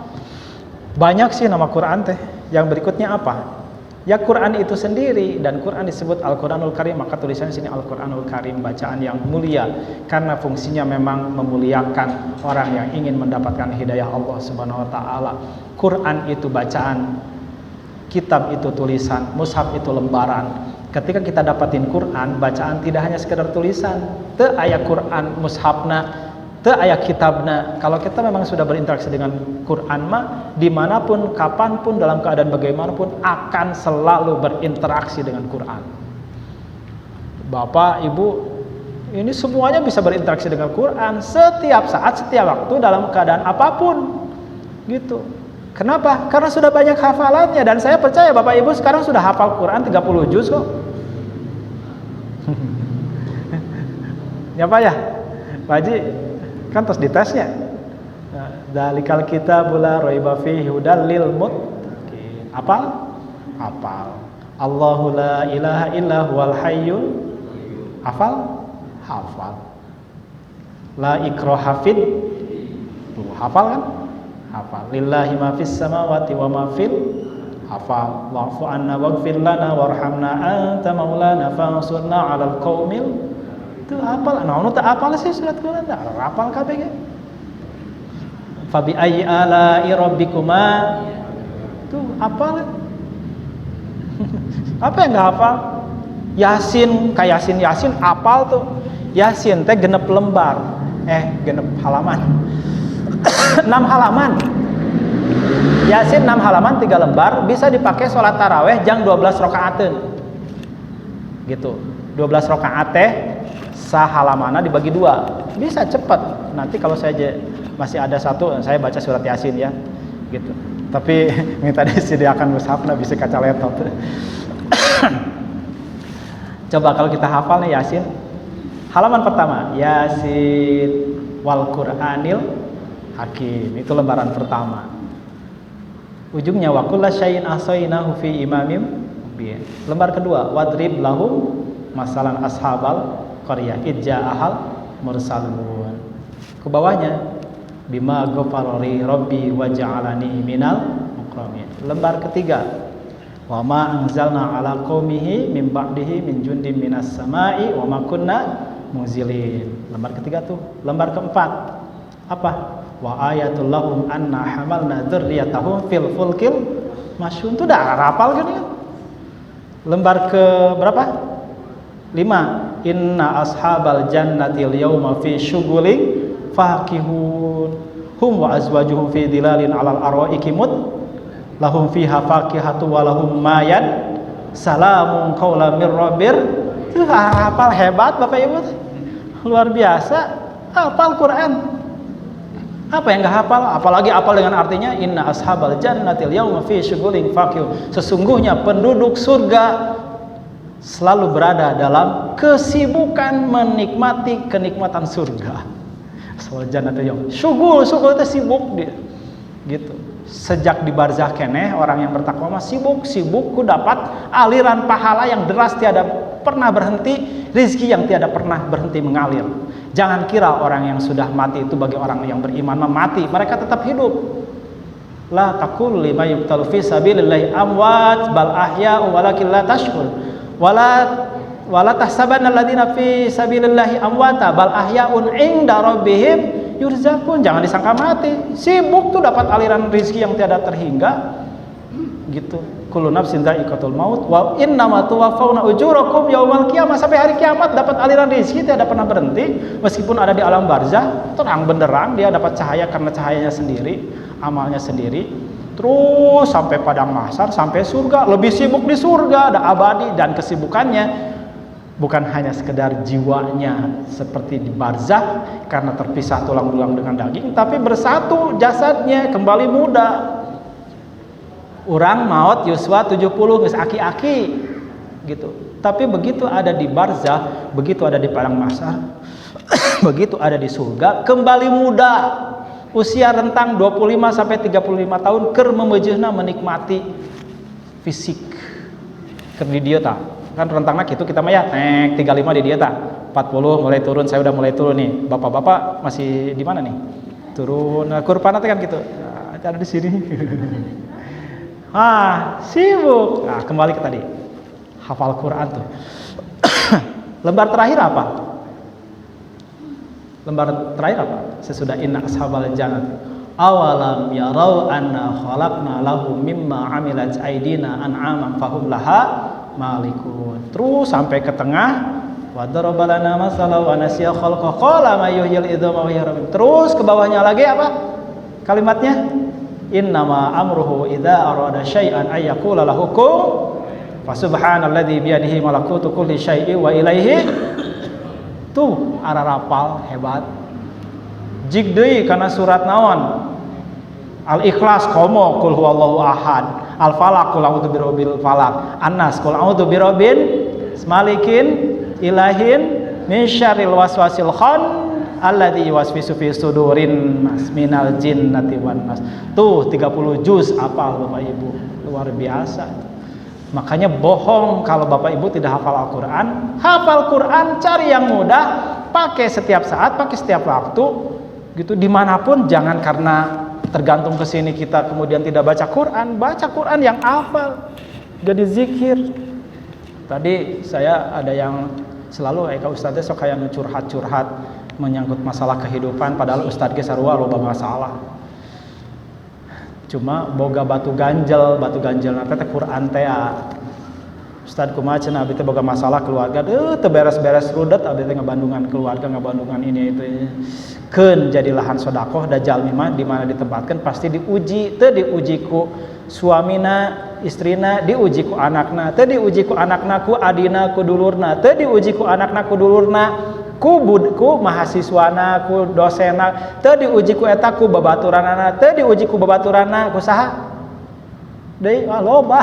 Banyak sih nama Quran teh. Yang berikutnya apa? Ya Quran itu sendiri, dan Quran disebut Al-Quranul Karim, maka tulisannya sini Al-Quranul Karim, bacaan yang mulia karena fungsinya memang memuliakan orang yang ingin mendapatkan hidayah Allah Subhanahu wa taala. Quran itu bacaan, kitab itu tulisan, mushaf itu lembaran. Ketika kita dapatin Quran, bacaan tidak hanya sekedar tulisan, teu aya Quran mushafna, teu aya kitabna. Kalau kita memang sudah berinteraksi dengan Quran mah, dimanapun, kapanpun, dalam keadaan bagaimanapun akan selalu berinteraksi dengan Quran. Bapak, Ibu, ini semuanya bisa berinteraksi dengan Quran setiap saat, setiap waktu, dalam keadaan apapun gitu. Kenapa? Karena sudah banyak hafalannya, dan saya percaya Bapak Ibu sekarang sudah hafal Quran 30 juz kok. Ya Pak ya? Pak Haji kan terus ditesnya. Dalikal kitabul la raiba fihi hudal lil muttaqin. Hafal. Allahu la ilaha illa huwal hayyul. Hafal. La ikraha fid. Tuh, hafal kan? Hafal. Lillahi ma fis samawati wa ma fil. Hafal. Wa'fu anna waghfir lana warhamna anta maulana fansurna 'alal qaumil. Itu hafal. Nah, nu teu hafal sih surat Quran teh hafal kabeh ge. Fabi ayyi ala'i rabbikuma. Tuh hafal. Apa yang enggak hafal? Yasin, kayak Yasin hafal tuh. Yasin teh genep lembar. Genep halaman. 6 halaman. Yasin 6 halaman 3 lembar bisa dipakai sholat taraweh jang 12 rakaateun. Gitu. 12 rakaat teh sahalamana dibagi 2. Bisa cepat. Nanti kalau saya masih ada satu, saya baca surat Yasin ya. Gitu. Tapi minta disediakan mushafna bisa kaca laptop. Coba kalau kita hafal nih Yasin. Halaman pertama, Yasin wal Qur'anil Hakim. Itu lembaran pertama. Ujungnya wa kullu syai'in ahsaynahu fi imamin mubin. Lembar kedua, wadrib lahum masalan ashabal qaryah idja'ahal mursalun. Ke bawahnya bima ghafarari rabbi wa ja'alani minal mukramin. Lembar ketiga, wa ma anzalna ala qaumihi min ba'dihi min jundin minas sama'i wa ma kunna munzilin. Lembar ketiga tuh. Lembar keempat apa? Wa ayatul lahum anna hamalna dzurriyyatahum fil fulkil masyhun. Itu udah hafal kan ya? Lembar ke berapa? 5. Inna ashabal jannatil yawma fi syughulin fakihun hum wa azwajuhum fi dhilalin 'alal arwa'iki lahum fiha fakihatu wa lahum mayad salamun qaulan mir rabbir. Itu hafal hebat Bapak Ibu. Luar biasa hafal Quran. Apa yang enggak hafal? Apalagi hafal dengan artinya inna ashabal jannatil yauma fi syughulin fakihun. Sesungguhnya penduduk surga selalu berada dalam kesibukan menikmati kenikmatan surga. Ashabal jannatil yauma syughul itu sibuk dia. Gitu. Sejak di barzakh keneh orang yang bertakwa mah sibuk ku dapat aliran pahala yang deras tiada pernah berhenti, rezeki yang tiada pernah berhenti mengalir. Jangan kira orang yang sudah mati itu bagi orang yang beriman mati, mereka tetap hidup. La taqul lima yubtalu fi sabilillahi amwat bal ahya'u walakin la tashkur. Wala tahsabanna alladziina fi sabilillahi amwata bal ahya'un 'inda rabbihim yurzaqun. Jangan disangka mati. Sibuk tuh dapat aliran rezeki yang tiada terhingga. Gitu. Kullu nafsin dha'iqatul maut wa innama tuwaffawna ujurakum yaumal qiyamah. Sampai hari kiamat dapat aliran rezeki tidak pernah berhenti. Meskipun ada di alam barzah, terang benderang dia dapat cahaya karena cahayanya sendiri, amalnya sendiri. Terus sampai padang mahsyar, sampai surga, lebih sibuk di surga, ada abadi. Dan kesibukannya bukan hanya sekedar jiwanya seperti di barzah karena terpisah tulang-tulang dengan daging, tapi bersatu jasadnya kembali muda. Orang maut yuswa 70 geus aki-aki gitu. Tapi begitu ada di barzah, begitu ada di padang mahsyar, begitu ada di surga kembali muda. Usia rentang 25 sampai 35 tahun keur memejeuna menikmati fisik. Keur di dieu tah. Kan rentangna kitu kita mah ya 35 di dieu tah. 40 mulai turun, saya udah mulai turun nih. Bapak-bapak masih di mana nih? Turun. Nah, kurvana teh kan gitu. Nah, ada di sini. Sibuk. Nah, kembali ke tadi. Hafal Quran tuh. Lembar terakhir apa? Lembar terakhir apa? Sesudah inna ashabal jannah. Awalam yarau anna khalaqna lahum mimma amilat aydina an'aman fahum laha malikun. Terus sampai ke tengah. Wa daraba lana masalan wa nasiya khalqa qala may yuhyil idzama wa hiya ramim. Terus ke bawahnya lagi apa? Kalimatnya innama amruhu idza arada syai'an ay yaqula lahu kun fa subhanalladzi bi yadihi malakutu kulli syai'in wa ilaihi. Tuh ararapal hebat. Jig deui kana surat naon? Al-Ikhlas komo qul huwallahu ahad, Al-Falaq qul a'udzu birabbil falaq, An-Nas qul a'udzu birabbin malikin ilahin min syarril waswasil alladzi yuwaswisu fi sudurin minal jinnati wan nas. Tuh 30 juz hafal Bapak Ibu. Luar biasa. Makanya bohong kalau Bapak Ibu tidak hafal Al-Qur'an. Hafal Quran, cari yang mudah, pakai setiap saat, pakai setiap waktu. Gitu dimanapun, jangan karena tergantung ke sini kita kemudian tidak baca Quran. Baca Quran yang hafal. Jadi zikir. Tadi saya ada yang selalu Ustadznya sok kayak curhat-curhat menyangkut masalah kehidupan, padahal Ustadz ge sarua loba masalah. Cuma boga batu ganjel nanti teh Quran teh. Ustad kumaha cenah abdi teh boga masalah keluarga, teu beres-beres rudet abdi teh ngabandungan keluarga, ngabandungan ini itu. Keun jadi lahan sedekah da jalmi mah di mana ditempatkeun pasti diuji, teu diuji ku suamina, istrina, diuji ku anakna, teu diuji ku anakna ku adina ku dulurna, teu diuji ku anakna ku dulurna, ku mahasiswana, ku dosena, teu diuji ku eta ku babaturanana, teu diuji ku babaturanna ku saha? Deui loba.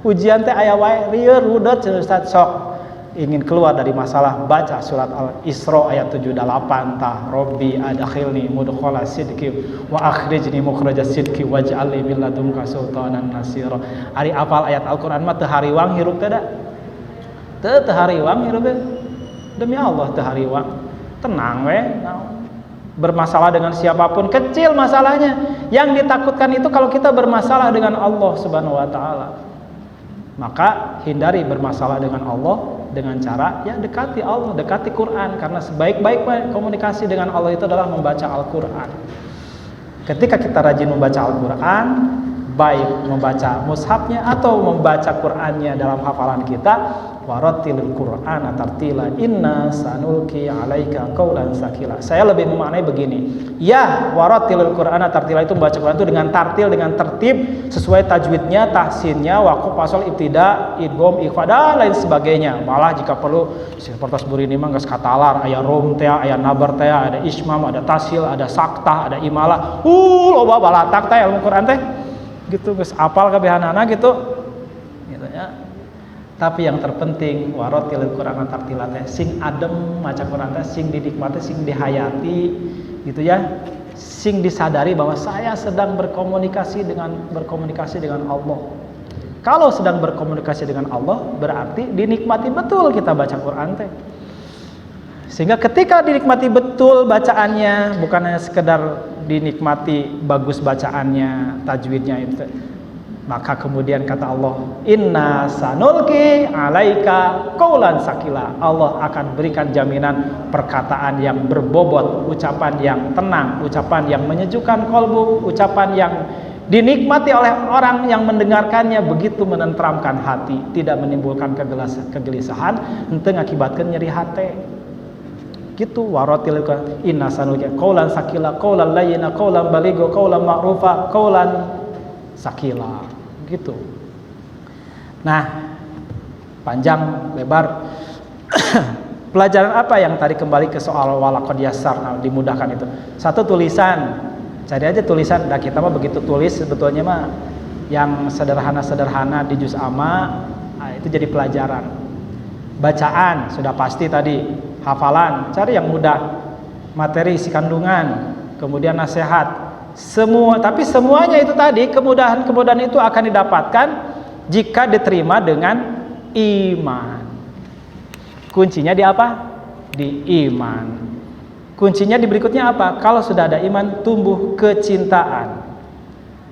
Ujian teh aya wae rieur rudet Ustaz. Sok ingin keluar dari masalah, baca surat Al-Isra ayat 78 tah Rabbi adkhilni mudkhala sidqi wa akhrijni mukhraja sidqi waj'al li min ladunka sultanan nasira. Ari apal ayat Al-Qur'an mah teu hariwang hirup teh da. Teu hariwang hirup teh. Demi Allah teu hariwang. Tenang we. Bermasalah dengan siapapun kecil masalahnya. Yang ditakutkan itu kalau kita bermasalah dengan Allah Subhanahu wa taala. Maka hindari bermasalah dengan Allah dengan cara ya dekati Allah, dekati Quran, karena sebaik-baik komunikasi dengan Allah itu adalah membaca Al-Quran. Ketika kita rajin membaca Al-Quran, baik membaca mushafnya atau membaca Qurannya dalam hafalan kita, warattilil Qur'ana tartila inna sanulqi 'alaika qaulan sakila. Saya lebih memaknai begini. Ya, warattilil Qur'ana tartila itu membaca Quran itu dengan tartil, dengan tertib sesuai tajwidnya, tahsinnya, waqaf, fasal, ibtida, idgham, ikhfa dan lain sebagainya. Malah jika perlu seperti burini mah geus katalar, aya rom teh, aya nabar teh, ada ismam, ada tasil, ada saktah, ada imalah. Loba balatak teh ilmu Quran teh. Gitu geus apal kabehanana gitu. Gitu ya. Tapi yang terpenting warattilil Qur'ana tartila teh sing adem maca Quran teh sing dinikmati, sing dihayati gitu ya. Sing disadari bahwa saya sedang berkomunikasi dengan Allah. Kalau sedang berkomunikasi dengan Allah berarti dinikmati betul kita baca Quran teh. Sehingga ketika dinikmati betul bacaannya, bukan hanya sekedar dinikmati bagus bacaannya, tajwidnya itu. Maka kemudian kata Allah, inna sanulqi 'alaika qaulan sakila. Allah akan berikan jaminan perkataan yang berbobot, ucapan yang tenang, ucapan yang menyejukkan kolbu, ucapan yang dinikmati oleh orang yang mendengarkannya, begitu menenteramkan hati, tidak menimbulkan kegelisahan, henteu ngakibatkeun nyeri hati. Gitu waratil inna sanulqi qaulan sakila, qaulan layyina, qaulan baligha, qaulan ma'rufa, qaulan sakila. Gitu. Nah, panjang lebar. Pelajaran apa yang tadi kembali ke soal walaqad yassarna, dimudahkan itu. Satu, tulisan. Cari aja tulisan. Nah, kita mah begitu tulis sebetulnya mah yang sederhana-sederhana di juz amma, itu jadi pelajaran. Bacaan sudah pasti tadi, hafalan, cari yang mudah. Materi isi kandungan, kemudian nasihat. Semua, tapi semuanya itu tadi, kemudahan-kemudahan itu akan didapatkan jika diterima dengan iman. Kuncinya di apa? Di iman. Kuncinya di berikutnya apa? Kalau sudah ada iman, tumbuh kecintaan.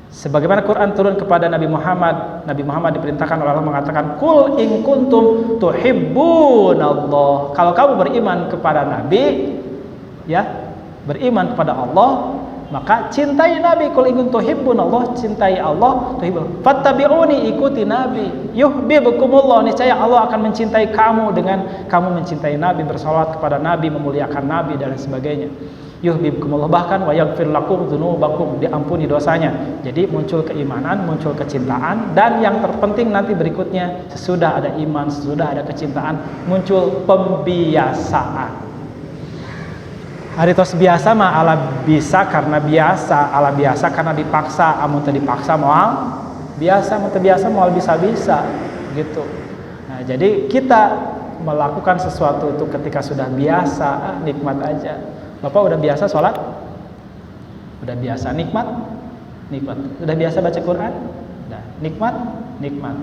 Sebagaimana Quran turun kepada Nabi Muhammad diperintahkan oleh Allah mengatakan, "Qul in kuntum tuhibbunallah." Kalau kamu beriman kepada Nabi, ya, beriman kepada Allah, maka cintai Nabi. Qul in kuntum tuhibbunallah, cintai Allah, tuhibbun. Fattabi'uni, ikuti Nabi. Yuhibbukumullah, niscaya Allah akan mencintai kamu dengan kamu mencintai Nabi, bersalawat kepada Nabi, memuliakan Nabi dan sebagainya. Yuhibbukumullah, bahkan wa yaghfir lakum dzunubakum, diampuni dosanya. Jadi muncul keimanan, muncul kecintaan, dan yang terpenting nanti berikutnya, sesudah ada iman, sesudah ada kecintaan, muncul pembiasaan. Hari tos biasa mah ala bisa karena biasa, ala biasa karena dipaksa. Amun teu dipaksa moal biasa, amun teu biasa moal bisa-bisa gitu. Nah, jadi kita melakukan sesuatu itu ketika sudah biasa, nikmat aja. Bapak udah biasa sholat? Udah biasa nikmat? Nikmat. Udah biasa baca Quran? Udah nikmat? Nikmat.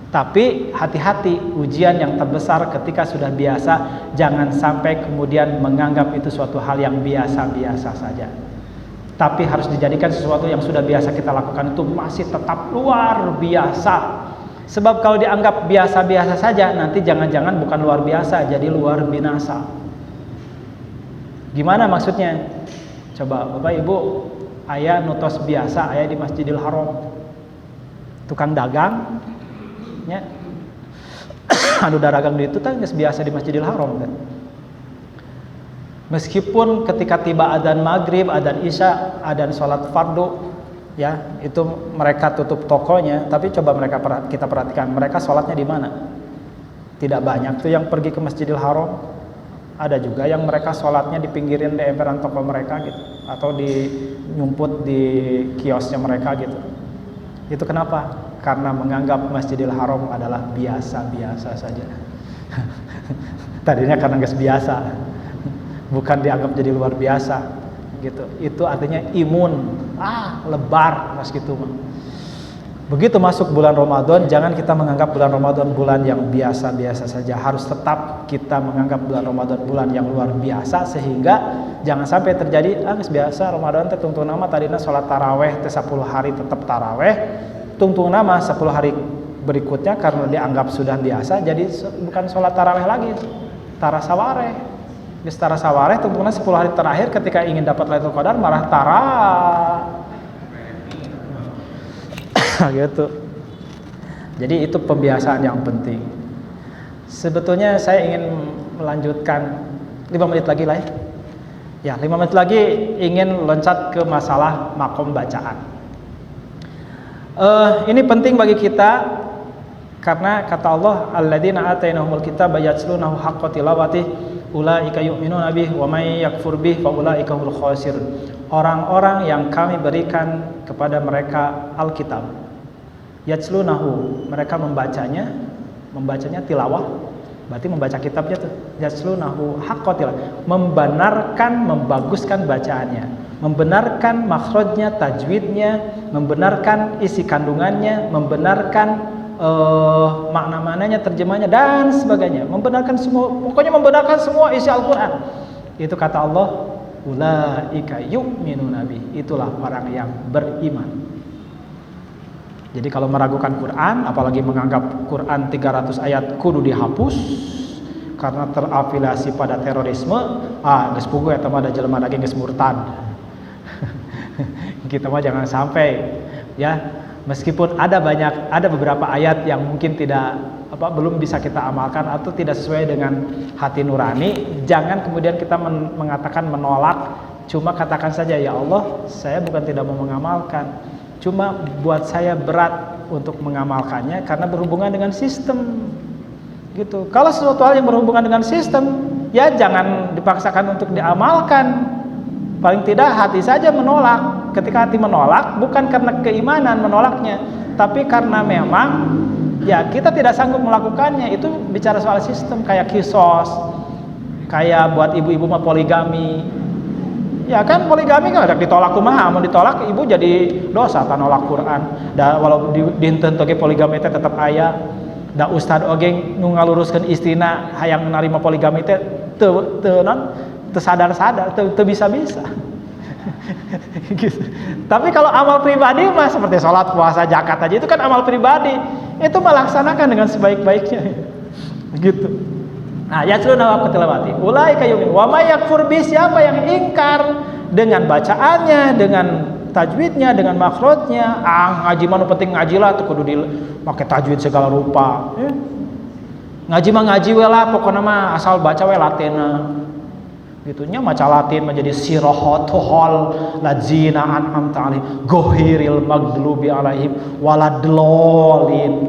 Tapi hati-hati, ujian yang terbesar ketika sudah biasa, jangan sampai kemudian menganggap itu suatu hal yang biasa-biasa saja. Tapi harus dijadikan sesuatu yang sudah biasa kita lakukan itu masih tetap luar biasa. Sebab kalau dianggap biasa-biasa saja, nanti jangan-jangan bukan luar biasa, jadi luar binasa. Gimana maksudnya? Coba Bapak Ibu aya nutos biasa aya di Masjidil Haram. Tukang dagang nya anu dagang di itu teh geus biasa di Masjidil Haram kan. Meskipun ketika tiba adzan maghrib, adzan isya, adzan salat fardu ya, itu mereka tutup tokonya, tapi coba kita perhatikan mereka sholatnya di mana? Tidak banyak tuh yang pergi ke Masjidil Haram. Ada juga yang mereka sholatnya di pinggiran di emperan toko mereka gitu, atau di nyumput di kiosnya mereka gitu. Itu kenapa? Karena menganggap Masjidil Haram adalah biasa-biasa saja. Tadinya karena nggak biasa, bukan dianggap jadi luar biasa gitu. Itu artinya imun, lebar mas gitu mah. Begitu masuk bulan Ramadan, jangan kita menganggap bulan Ramadan bulan yang biasa-biasa saja. Harus tetap kita menganggap bulan Ramadan bulan yang luar biasa, sehingga jangan sampai terjadi biasa Ramadan teh tungtung nama tadinya sholat taraweh teh 10 hari tetap taraweh, tungtung nama 10 hari berikutnya karena dianggap sudah biasa jadi bukan sholat taraweh lagi, tarasawareh. Di tarasawareh tungtungnya 10 hari terakhir ketika ingin dapat Lailatul Qadar malah gitu. Jadi itu pembiasaan yang penting. Sebetulnya saya ingin melanjutkan 5 menit lagi lah ya. 5 menit lagi ingin loncat ke masalah makom bacaan. Ini penting bagi kita karena kata Allah, alladzina atainahumul kitaba yatslunahu haqqa tilawatih ulaika yu'minuna bihi wa may yakfur bihi fa ulaika humul khasirun. Orang-orang yang kami berikan kepada mereka Alkitab, yatslunahu, mereka membacanya tilawah, berarti membaca kitabnya tuh. Yatslunahu haqqa tilawah, membenarkan, membaguskan bacaannya, membenarkan makhrajnya, tajwidnya, membenarkan isi kandungannya, membenarkan makna-maknanya, terjemahnya dan sebagainya, membenarkan semua, pokoknya membenarkan semua isi Al-Qur'an. Itu kata Allah, ulaika yu'minuna bihi, itulah orang yang beriman. Jadi kalau meragukan Quran, apalagi menganggap Quran 300 ayat kudu dihapus karena terafiliasi pada terorisme, geus puguh eta mah da jelema lagi geus murtad. Kita mah jangan sampai ya. Meskipun ada beberapa ayat yang mungkin belum bisa kita amalkan atau tidak sesuai dengan hati nurani, jangan kemudian kita mengatakan menolak, cuma katakan saja, ya Allah, saya bukan tidak mau mengamalkan, cuma buat saya berat untuk mengamalkannya karena berhubungan dengan sistem gitu. Kalau sesuatu hal yang berhubungan dengan sistem, ya jangan dipaksakan untuk diamalkan. Paling tidak hati saja menolak. Ketika hati menolak, bukan karena keimanan menolaknya, tapi karena memang ya kita tidak sanggup melakukannya. Itu bicara soal sistem, kayak kisos, kayak buat ibu-ibu mah poligami. Ya kan poligami kan ada ditolak kumaha, mau ditolak ibu jadi dosa tan nolak Quran. Da walau dinten toge poligami teh tetep aya. Da ustad oge nu ngaluruskeun istina hayang narima poligami teh teu sadar-sadar, teu bisa-bisa. Gitu. Tapi kalau amal pribadi mah seperti sholat, puasa, zakat aja itu kan amal pribadi, itu melaksanakan dengan sebaik-baiknya. Gitu. Nah, yatluna wa tilawati ulaika yu'min wa may yakfur bi, siapa yang ingkar dengan bacaannya, dengan tajwidnya, dengan makhrajnya, ngaji mah penting ngaji lah teu kudu make tajwid segala rupa. Ngaji mah ngaji we lah, pokona mah asal baca we latena. Gitunya maca Latin menjadi sirahatul ladzina an'amta alaihim ghairil maghdubi alaihim waladdallin.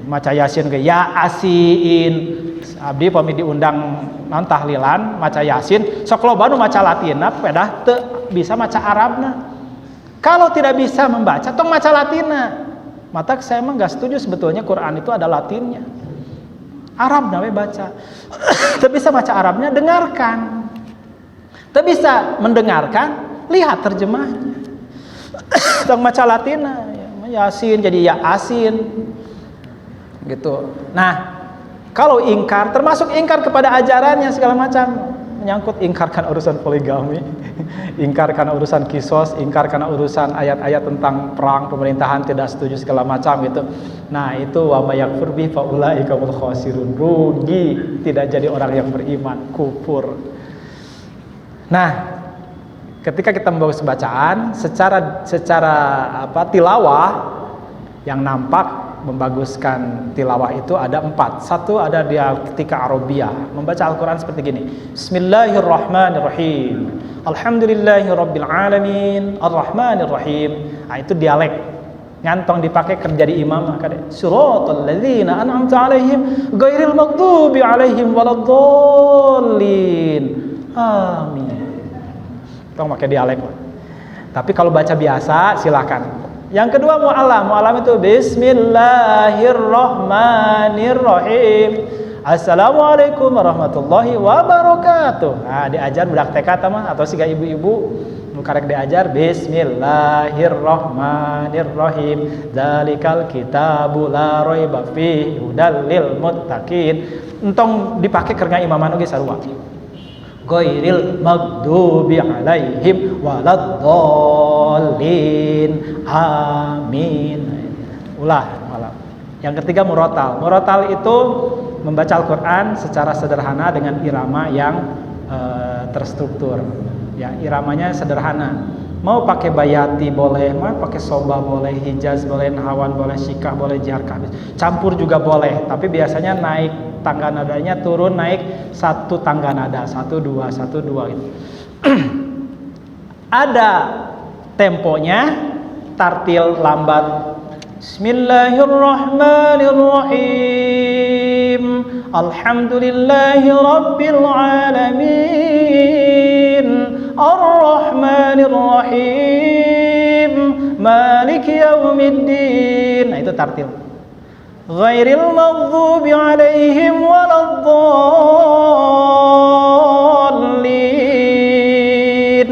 Maca Yasin ge ya asiin. Abdi pami diundang naon tahlilan maca Yasin, sok loba nu maca Latinna pedah teu bisa maca Arabna. Kalau tidak bisa membaca tong maca Latinna. Mata saya mah enggak setuju sebetulnya Quran itu ada Latinnya. Arabna we baca. Teu bisa maca Arabnya, dengarkan. Tidak bisa mendengarkan, lihat terjemahnya. Tong maca Latina, Yasin jadi ya asin, gitu. Nah, kalau ingkar, termasuk ingkar kepada ajarannya segala macam, menyangkut ingkar karena urusan poligami, ingkar karena urusan kisos, ingkar karena urusan ayat-ayat tentang perang, pemerintahan tidak setuju segala macam gitu. Nah, itu wa may yakfur bi fa ulaika humul khasirun, rugi, tidak jadi orang yang beriman, kufur. Nah, ketika kita membagus bacaan secara tilawah yang nampak membaguskan tilawah itu ada 4. Satu ada dia ketika Arabiyah membaca Al-Quran seperti gini. Bismillahirrahmanirrahim. Alhamdulillahirabbil alamin arrahmanirrahim. Nah, itu dialek. Ngantong dipakai kerja di imam kade. Siratal ladzina an'amta 'alaihim ghairil maghdubi 'alaihim waladdallin. Amin. Tong pakai dialek. Tapi kalau baca biasa silakan. Yang kedua mu'allam. Mu'allam itu Bismillahirrahmanirrahim. Assalamualaikum warahmatullahi wabarakatuh. Nah, diajar budak TK mah atau siga ibu-ibu nu karek diajar Bismillahirrahmanirrahim. Dzalikal kitabu la raiba fihi hudal lil muttaqin. Entong dipake keur ngaimaman oge sarua. Ghairil maghdubi alaihim waladdallin. Amin. Ulah. Yang ketiga murotal. Murotal itu membaca Al-Quran secara sederhana dengan irama yang terstruktur. Ya, iramanya sederhana. Mau pakai bayati boleh, mau pakai soba boleh, hijaz boleh, nahawan boleh, syikah boleh, jiharkah. Campur juga boleh, tapi biasanya naik tangga nadanya turun naik 1 tangga nada, 1 2 1 2 gitu. Ada temponya, tartil lambat. Bismillahirrahmanirrahim. Alhamdulillahirabbil alamin. Arrahmanirrahim. Maliki yaumiddin. Nah, itu tartil. Ghairil maghdubi alaihim waladdallin.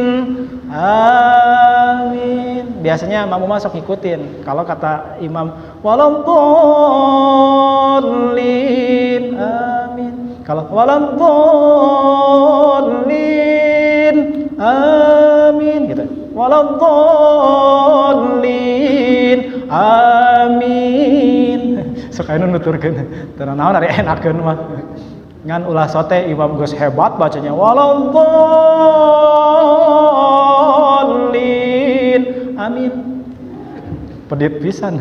Amin. Biasanya makmum masuk ngikutin. Kalau kata imam waladdallin. Amin. Kalau waladdallin. Amin gitu. Waladdallin. Amin. Sok anu nuturkeun. Teu naon ari enakeun mah. Ngan ulah sote imam geus hebat bacanya waladdallin. Amin. Pedit pisan.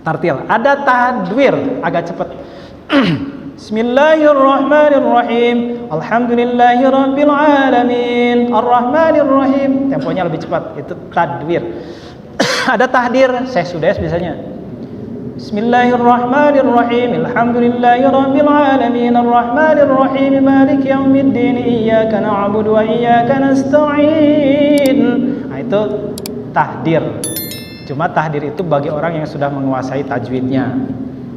Tartil. Ada tadwir agak cepat. Bismillahirrahmanirrahim. Alhamdulillahirabbil alamin. Arrahmanirrahim. Temponya lebih cepat. Itu tadwir. Ada tahdir. Syekh Sudes biasanya. Bismillahirrahmanirrahim. Alhamdulillahirabbil alamin. Arrahmanirrahim. Maliki yaumiddin. Iyyaka na'budu wa iyyaka nasta'in. Nah, itu tahdir. Cuma tahdir itu bagi orang yang sudah menguasai tajwidnya.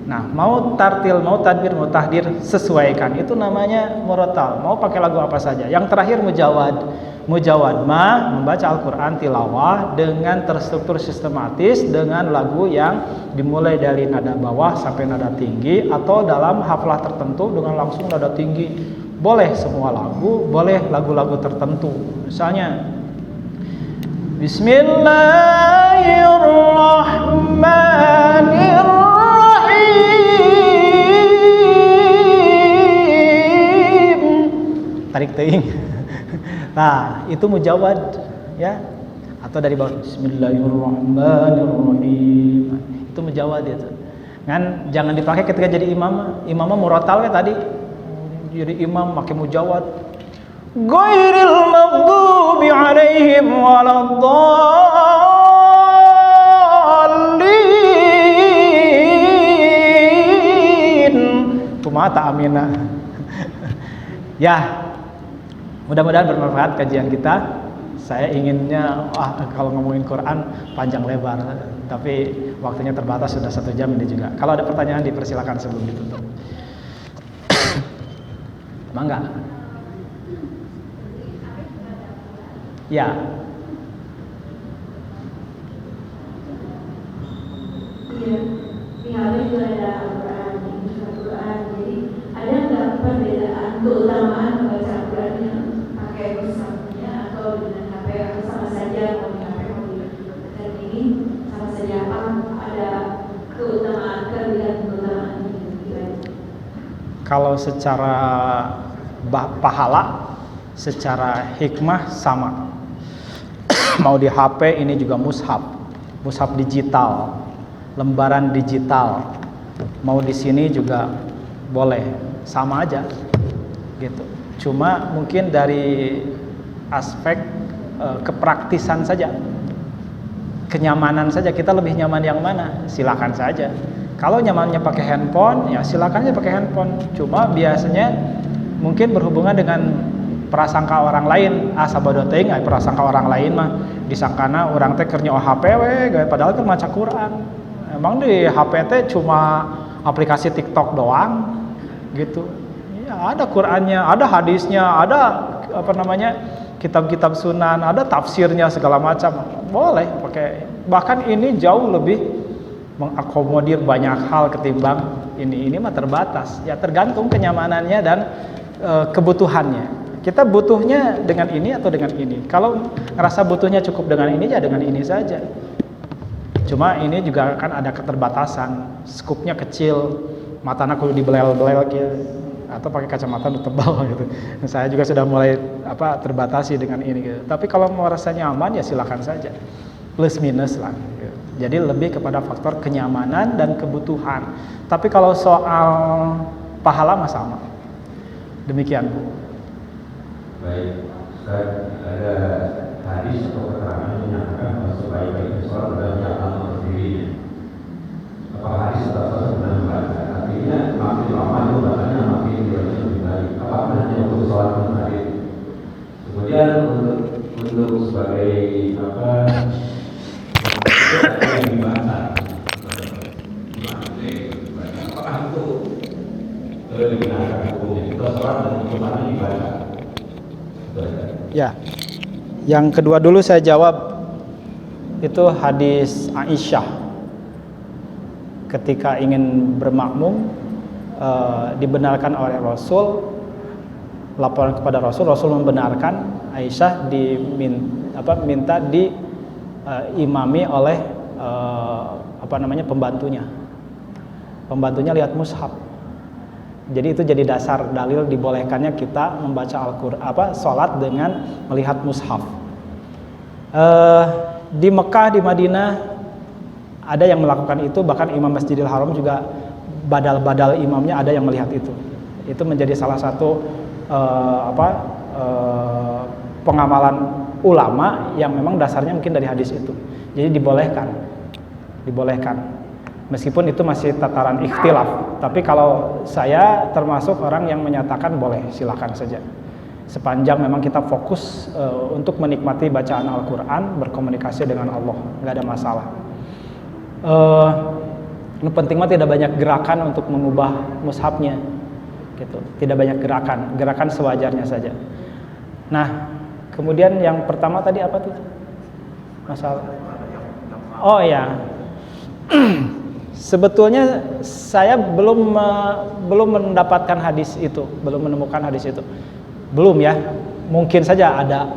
Nah, mau tartil, mau tadbir, mau tahdir, sesuaikan. Itu namanya murotal. Mau pakai lagu apa saja. Yang terakhir mujawad. Mujawad mah membaca Al-Quran tilawah dengan terstruktur sistematis dengan lagu yang dimulai dari nada bawah sampai nada tinggi atau dalam haflah tertentu dengan langsung nada tinggi. Boleh semua lagu, boleh lagu-lagu tertentu. Misalnya Bismillahirrahmanirrahim. Tarik teuing. Nah, itu mujawad ya. Atau dari bawah Bismillahirrahmanirrahim. Itu mujawad itu. Kan jangan dipakai ketika jadi imam. Imamnya murotal ya tadi. Jadi imam pakai mujawad. Ghairil maghdubi alaihim waladdallin. Kumaha ta amina. Ya. Mudah-mudahan bermanfaat kajian kita. Saya inginnya kalau ngomongin Quran panjang lebar, tapi waktunya terbatas, sudah 1 jam ini juga. Kalau ada pertanyaan dipersilakan sebelum ditutup. Mangga. Ya. Iya, di hari juga ada Al-Quran, Al-Quran. Jadi ada nggak perbedaan keutamaan membaca Al-Quran yang pakai musafnya atau dengan HP atau sama saja, mau di HP mau di dan ini sama saja, apa ada keutamaan kelebihan keutamaan ini? Kalau secara pahala secara hikmah sama. Mau di HP ini juga mushaf, mushaf digital, lembaran digital. Mau di sini juga boleh, sama aja gitu. Cuma mungkin dari aspek kepraktisan saja, kenyamanan saja, kita lebih nyaman yang mana, silakan saja. Kalau nyamannya pakai handphone, ya silakan aja pakai handphone. Cuma biasanya mungkin berhubungan dengan prasangka orang lain. Sabodo teh prasangka orang lain mah disangkana orang teh keur nyawa HP we, padahal kan maca Quran. Emang di HP teh cuma aplikasi TikTok doang gitu. Ya, ada Qurannya, ada hadisnya, ada kitab-kitab sunan, ada tafsirnya segala macam. Boleh pakai. Bahkan ini jauh lebih mengakomodir banyak hal ketimbang ini mah terbatas. Ya tergantung kenyamanannya dan kebutuhannya. Kita butuhnya dengan ini atau dengan ini. Kalau ngerasa butuhnya cukup dengan ini, ya dengan ini saja. Cuma ini juga kan ada keterbatasan, skupnya kecil, matanya kudu dibelel-belel gitu, atau pakai kacamata tebal gitu. Saya juga sudah mulai terbatasi dengan ini gitu. Tapi kalau merasa nyaman ya silakan saja, plus minus lah gitu. Jadi lebih kepada faktor kenyamanan dan kebutuhan. Tapi kalau soal pahala mah sama. Demikian Bu. Baik, ada hadis atau keterangan yang menyatakan bahwa sebaik-baik sholat adalah jalan berdirinya. Apakah hadis atau sebenarnya membaca? Artinya makin lama itu bacanya makin lebih baik. Apakah hanya untuk sholat hadis? Kemudian untuk sebagai yang dibaca, apakah itu digunakan hukumnya? Kita sholat dan bagaimana dibaca? Ya, yang kedua dulu saya jawab, itu hadis Aisyah ketika ingin bermakmum, dibenarkan oleh Rasul, laporan kepada Rasul membenarkan Aisyah minta diimami oleh pembantunya lihat mushaf. Jadi itu jadi dasar dalil dibolehkannya kita membaca Al-Qur'an, sholat dengan melihat mushaf. Di Mekah, di Madinah ada yang melakukan itu, bahkan Imam Masjidil Haram juga badal-badal imamnya ada yang melihat itu. Itu menjadi salah satu pengamalan ulama yang memang dasarnya mungkin dari hadis itu. Jadi dibolehkan. Meskipun itu masih tataran ikhtilaf, tapi kalau saya termasuk orang yang menyatakan boleh, silakan saja. Sepanjang memang kita fokus untuk menikmati bacaan Al-Quran, berkomunikasi dengan Allah, nggak ada masalah. Yang penting mah tidak banyak gerakan untuk mengubah mushafnya, gitu. Tidak banyak gerakan sewajarnya saja. Nah, kemudian yang pertama tadi apa tuh? Masalah. Oh ya. Sebetulnya saya belum mendapatkan hadis itu, belum menemukan hadis itu, belum ya. Mungkin saja ada,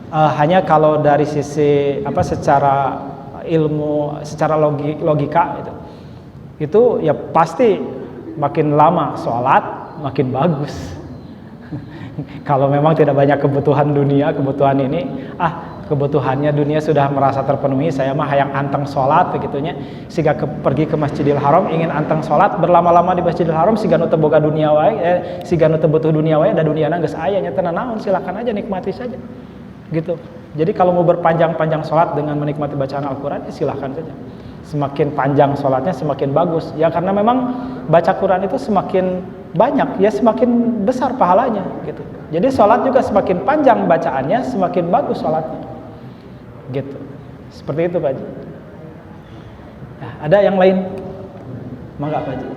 hanya kalau dari sisi secara ilmu, secara logika itu ya pasti makin lama sholat makin bagus. Kalau memang tidak banyak kebutuhan dunia, kebutuhan ini, kebutuhannya dunia sudah merasa terpenuhi, saya mah hayang anteng sholat begitunya, sehingga pergi ke Masjidil Haram ingin anteng sholat, berlama-lama di Masjidil Haram siga nu teu boga dunia wae, siga nu teu butuh dunia wae, da duniana geus aya nya teu naon, silakan aja nikmati saja. Gitu. Jadi kalau mau berpanjang-panjang sholat dengan menikmati bacaan Al-Qur'an, ya silakan saja. Semakin panjang sholatnya semakin bagus. Ya karena memang baca Quran itu semakin banyak, ya semakin besar pahalanya gitu. Jadi sholat juga semakin panjang bacaannya, semakin bagus sholatnya. Gitu. Seperti itu Pak Haji. Nah, ada yang lain? Mangga Pak Haji.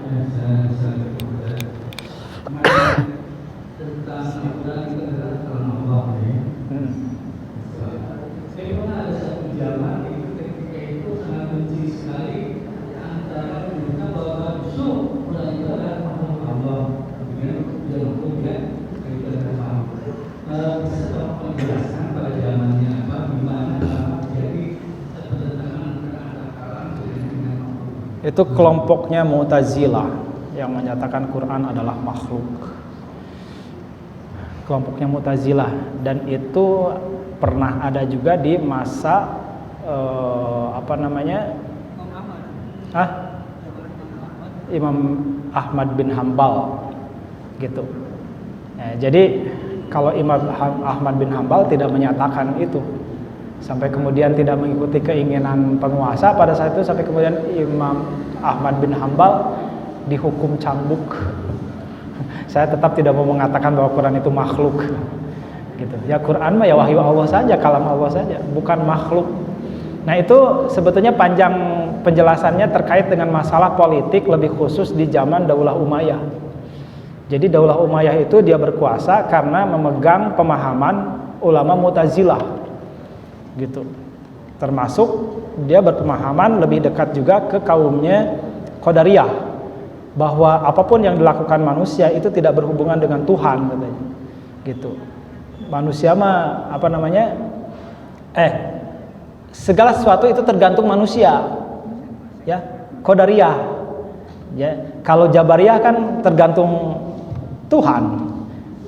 Ada satu zaman ketika itu sangat benci sekali antara kita bahwa besok bulan itu adalah makhluk Allah, kemudian kemudian kita paham. Bisa penjelasan pada zamannya apa, gimana jadi pertentangan antara dengan makhluk. Itu kelompoknya Mu'tazilah yang menyatakan Quran adalah makhluk. kelompoknya Mu'tazilah, dan itu pernah ada juga di masa Imam Ahmad bin Hambal gitu. Jadi kalau Imam Ahmad bin Hambal tidak menyatakan itu, sampai kemudian tidak mengikuti keinginan penguasa pada saat itu, sampai kemudian Imam Ahmad bin Hambal dihukum cambuk. Saya tetap tidak mau mengatakan bahwa Quran itu makhluk gitu. Ya Quran mah ya wahyu Allah saja, kalam Allah saja, bukan makhluk. Nah itu sebetulnya panjang penjelasannya terkait dengan masalah politik, lebih khusus di zaman Daulah Umayyah. Jadi Daulah Umayyah itu dia berkuasa karena memegang pemahaman ulama Mu'tazilah gitu. Termasuk dia berpemahaman lebih dekat juga ke kaumnya Qadariyah, bahwa apapun yang dilakukan manusia itu tidak berhubungan dengan Tuhan katanya. Gitu. Manusia mah segala sesuatu itu tergantung manusia, ya. Qadariyah, ya. Kalau Jabariyah kan tergantung Tuhan.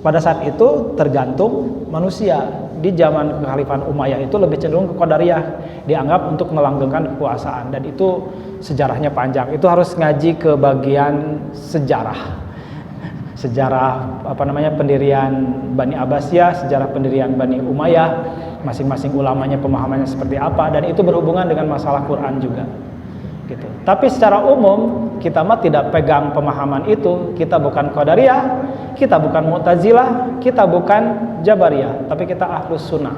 Pada saat itu tergantung manusia. Di zaman kekhalifahan Umayyah itu lebih cenderung ke Qadariyah, dianggap untuk melanggengkan kekuasaan, dan itu sejarahnya panjang. Itu harus ngaji ke bagian sejarah. Sejarah pendirian Bani Abbasiyah, sejarah pendirian Bani Umayyah, masing-masing ulamanya pemahamannya seperti apa, dan itu berhubungan dengan masalah Quran juga gitu. Tapi secara umum kita mah tidak pegang pemahaman itu. Kita bukan Qadariyah, kita bukan Mu'tazilah, kita bukan Jabariyah, tapi kita Ahlus Sunnah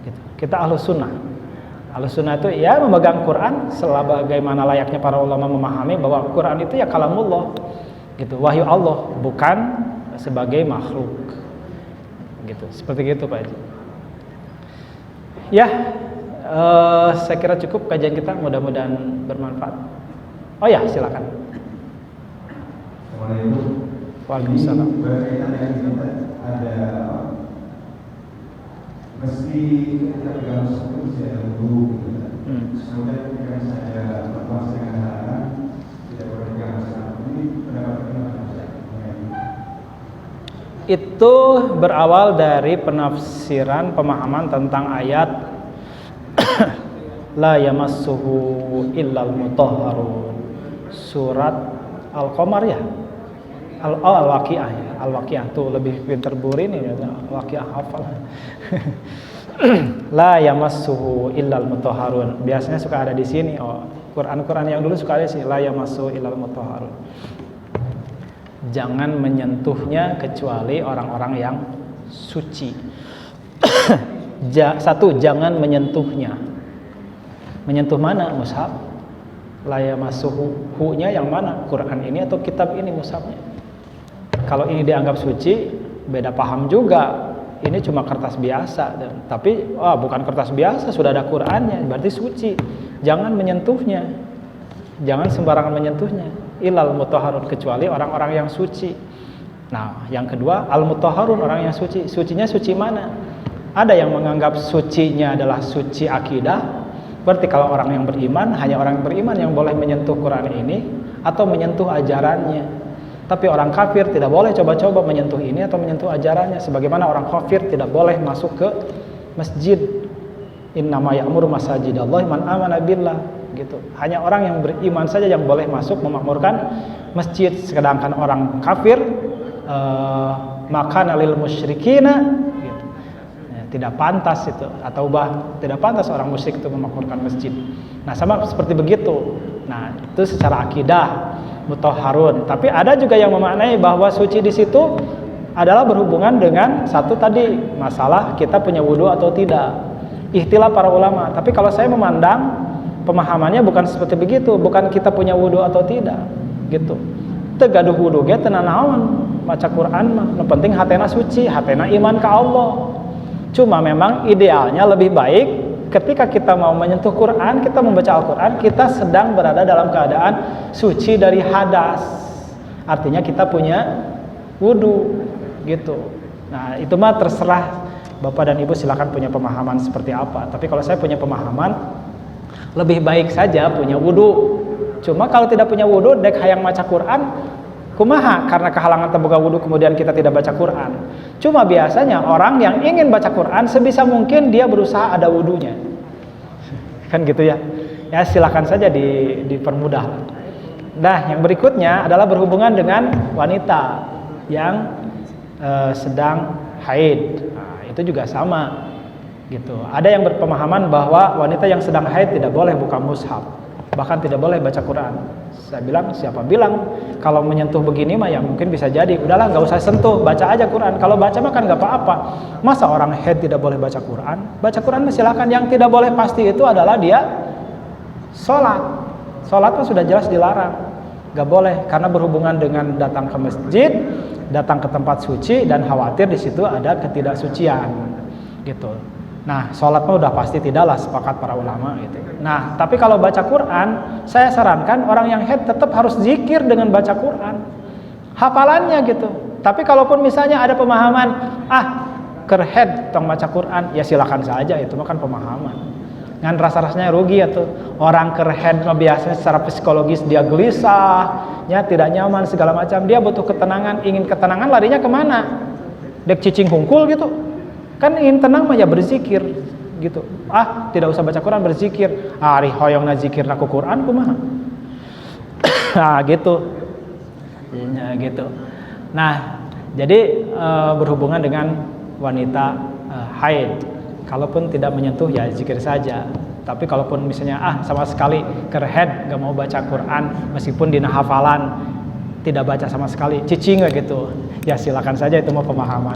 gitu. Kita Ahlus Sunnah. Ahlus Sunnah itu ya memegang Quran sebagaimana layaknya para ulama memahami bahwa Quran itu ya kalamullah gitu, wahyu Allah, bukan sebagai makhluk gitu. Seperti itu Pak Haji. Ya, saya kira cukup kajian kita, mudah-mudahan bermanfaat. Oh ya, silakan. Assalamualaikum. Waalaikumsalam. Berkaitan dengan kita ada mesti kita pegang sesuatu mesti ada wudu gitu kan. Semoga ketika saya melaksanakan halangan tidak boleh pegang sesuatu. Ini pendapat kita. Itu berawal dari penafsiran pemahaman tentang ayat la yamassuhu illal mutahharun, surat Al-Qamar ya, Al-Waqiah ya, Al-Waqiah tuh lebih pinter buri nih, Al-Waqiah hafal. La yamassuhu illal mutahharun, biasanya suka ada di sini. Quran yang dulu suka ada sih, la yamassuhu illal mutahharun, jangan menyentuhnya kecuali orang-orang yang suci. Satu, jangan menyentuhnya. Menyentuh mana? Mushaf. La yamassuhu, hu-nya yang mana? Quran ini atau kitab ini, mushafnya. Kalau ini dianggap suci, beda paham juga. Ini cuma kertas biasa, tapi bukan kertas biasa, sudah ada Qurannya, berarti suci. Jangan menyentuhnya. Jangan sembarangan menyentuhnya. Ilal mutahharun, kecuali orang-orang yang suci. Nah, yang kedua, al mutahharun, orang yang suci. Sucinya suci mana? Ada yang menganggap sucinya adalah suci akidah. Berarti kalau orang yang beriman, hanya orang yang beriman yang boleh menyentuh Quran ini atau menyentuh ajarannya. Tapi orang kafir tidak boleh coba-coba menyentuh ini atau menyentuh ajarannya. Sebagaimana orang kafir tidak boleh masuk ke masjid. Innama ya'muru masajidallahi man amana billah, gitu. Hanya orang yang beriman saja yang boleh masuk memakmurkan masjid. Sedangkan orang kafir makana lil musyrikina, gitu. Tidak pantas itu, atau tidak pantas orang musyrik itu memakmurkan masjid. Nah, sama seperti begitu. Nah, itu secara akidah mutahharun. Tapi ada juga yang memaknai bahwa suci di situ adalah berhubungan dengan satu tadi, masalah kita punya wudu atau tidak. Ikhtilaf para ulama. Tapi kalau saya memandang pemahamannya bukan seperti begitu, bukan kita punya wudu atau tidak, gitu. Tegaduh wudu ge teu naon, maca Quran mah. Yang penting hatena suci, hatena iman ka Allah. Cuma memang idealnya lebih baik ketika kita mau menyentuh Quran, kita membaca Al-Quran, kita sedang berada dalam keadaan suci dari hadas. Artinya kita punya wudu, gitu. Nah, itu mah terserah Bapak dan Ibu, silakan punya pemahaman seperti apa. Tapi kalau saya punya pemahaman, lebih baik saja punya wudu. Cuma kalau tidak punya wudu, dek hayang maca Quran, Kumaha karena kehalangan teboga wudu kemudian kita tidak baca Quran. Cuma biasanya orang yang ingin baca Quran sebisa mungkin dia berusaha ada wudunya. Kan gitu ya. Ya silakan saja dipermudah. Nah, yang berikutnya adalah berhubungan dengan wanita yang sedang haid. Nah, itu juga sama gitu. Ada yang berpemahaman bahwa wanita yang sedang haid tidak boleh buka mushaf, bahkan tidak boleh baca Quran. Saya bilang, siapa bilang kalau menyentuh begini mah ya mungkin bisa jadi, udahlah nggak usah sentuh, baca aja Quran. Kalau baca mah kan nggak apa-apa. Masa orang haid tidak boleh baca Quran? Baca Quran silakan. Yang tidak boleh pasti itu adalah dia sholat. Sholat mah sudah jelas dilarang, nggak boleh karena berhubungan dengan datang ke masjid, datang ke tempat suci dan khawatir di situ ada ketidaksucian, gitu. Nah, sholat mah udah pasti tidaklah, sepakat para ulama gitu. Nah, tapi kalau baca Quran, saya sarankan orang yang haid tetap harus zikir dengan baca Quran, hafalannya gitu. Tapi kalaupun misalnya ada pemahaman, kerhead tong baca Quran, ya silakan saja, itu mah kan pemahaman. Ngan rasa-rasanya rugi ya tuh. Orang kerhead mah biasanya secara psikologis dia gelisah, ya tidak nyaman segala macam. Dia butuh ketenangan, ingin ketenangan larinya kemana? Dek cicing hungkul gitu. Kan ingin tenang mah ya berzikir gitu. Tidak usah baca Quran, berzikir. Ari hoyongna zikirna ku Quran kumaha? Gitu. Ya gitu. Nah, jadi berhubungan dengan wanita haid. Kalaupun tidak menyentuh ya zikir saja. Tapi kalaupun misalnya sama sekali kerhead gak mau baca Quran meskipun dina hafalan tidak baca sama sekali, cicing gitu. Ya silakan saja, itu mau pemahaman.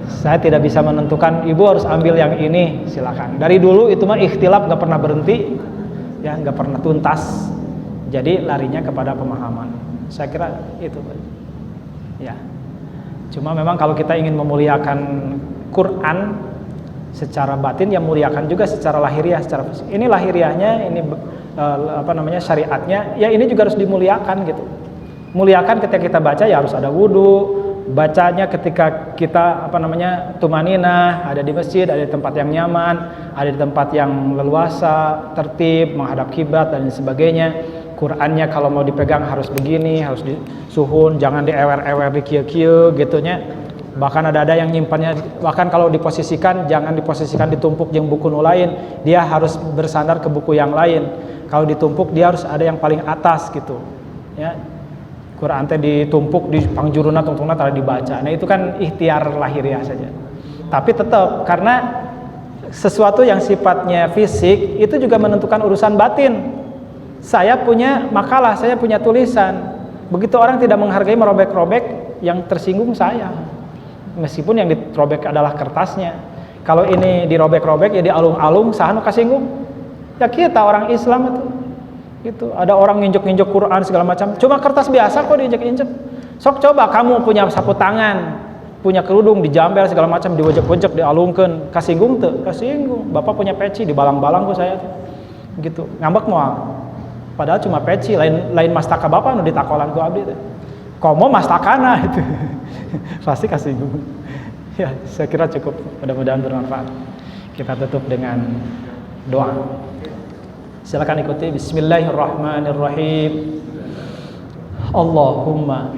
Saya tidak bisa menentukan ibu harus ambil yang ini, silakan. Dari dulu itu mah ikhtilaf gak pernah berhenti, ya gak pernah tuntas. Jadi larinya kepada pemahaman. Saya kira itu, ya. Cuma memang kalau kita ingin memuliakan Quran secara batin, ya muliakan juga secara lahiriah, secara fisik. Ini lahiriahnya, ini syariatnya, ya ini juga harus dimuliakan gitu. Muliakan ketika kita baca ya harus ada wudu. Bacanya ketika kita tumanina, ada di masjid, ada di tempat yang nyaman, ada di tempat yang leluasa, tertib, menghadap kiblat dan sebagainya. Qurannya kalau mau dipegang harus begini, harus disuhun, jangan diewer-ewer di kieu-kieu gitunya. Bahkan ada yang nyimpannya, bahkan kalau diposisikan jangan diposisikan ditumpuk jeung buku nu lain, dia harus bersandar ke buku yang lain. Kalau ditumpuk dia harus ada yang paling atas gitu. Ya. Quran teh ditumpuk di pangjuruna tungtungna tara dibaca. Nah, itu kan ikhtiar lahiriah saja. Tapi tetap karena sesuatu yang sifatnya fisik itu juga menentukan urusan batin. Saya punya makalah, saya punya tulisan. Begitu orang tidak menghargai merobek-robek, yang tersinggung saya. Meskipun yang dirobek adalah kertasnya. Kalau ini dirobek-robek ya dialung-alung, saha nu kasinggung? Ya kita orang Islam itu. Gitu. Ada orang nginjek-nginjek Quran segala macam. Cuma kertas biasa kok diinjek-injek. Sok coba kamu punya sapu tangan, punya kerudung dijambel segala macam, diwejek-wejek, dialungkeun, kasinggung teu? Kasinggung. Bapak punya peci dibalang-balang ku saya tuh. Gitu. Ngambek moal. Padahal cuma peci, lain mastaka bapak nu ditakolan ku abdi teh. Komo mastakana itu. Pasti kasinggung. Ya, saya kira cukup. Mudah-mudahan bermanfaat. Kita tutup dengan doa. Silakan ikuti. Bismillahirrahmanirrahim. Allahumma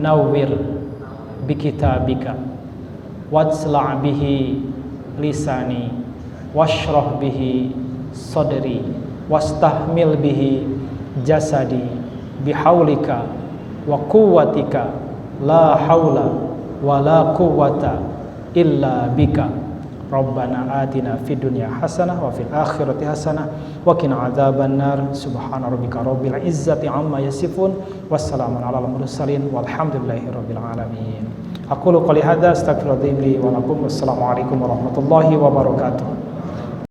nawwir bikitabika wajla' bihi lisani washrah bihi sadri wastahmil bihi jasadi bihaulika wa quwwatika la haula wa la quwwata illa bika. Rabbana atina fid dunya hasanah wa fil akhirati hasanah wa qina adzabannar. Subhana rabbika rabbil izzati amma yasifun wassalamun alal mursalin walhamdulillahi rabbil alamin. Aqulu qouli hadza astaghfirullahi li wa lakum. Wassalamu alaikum warahmatullahi wabarakatuh.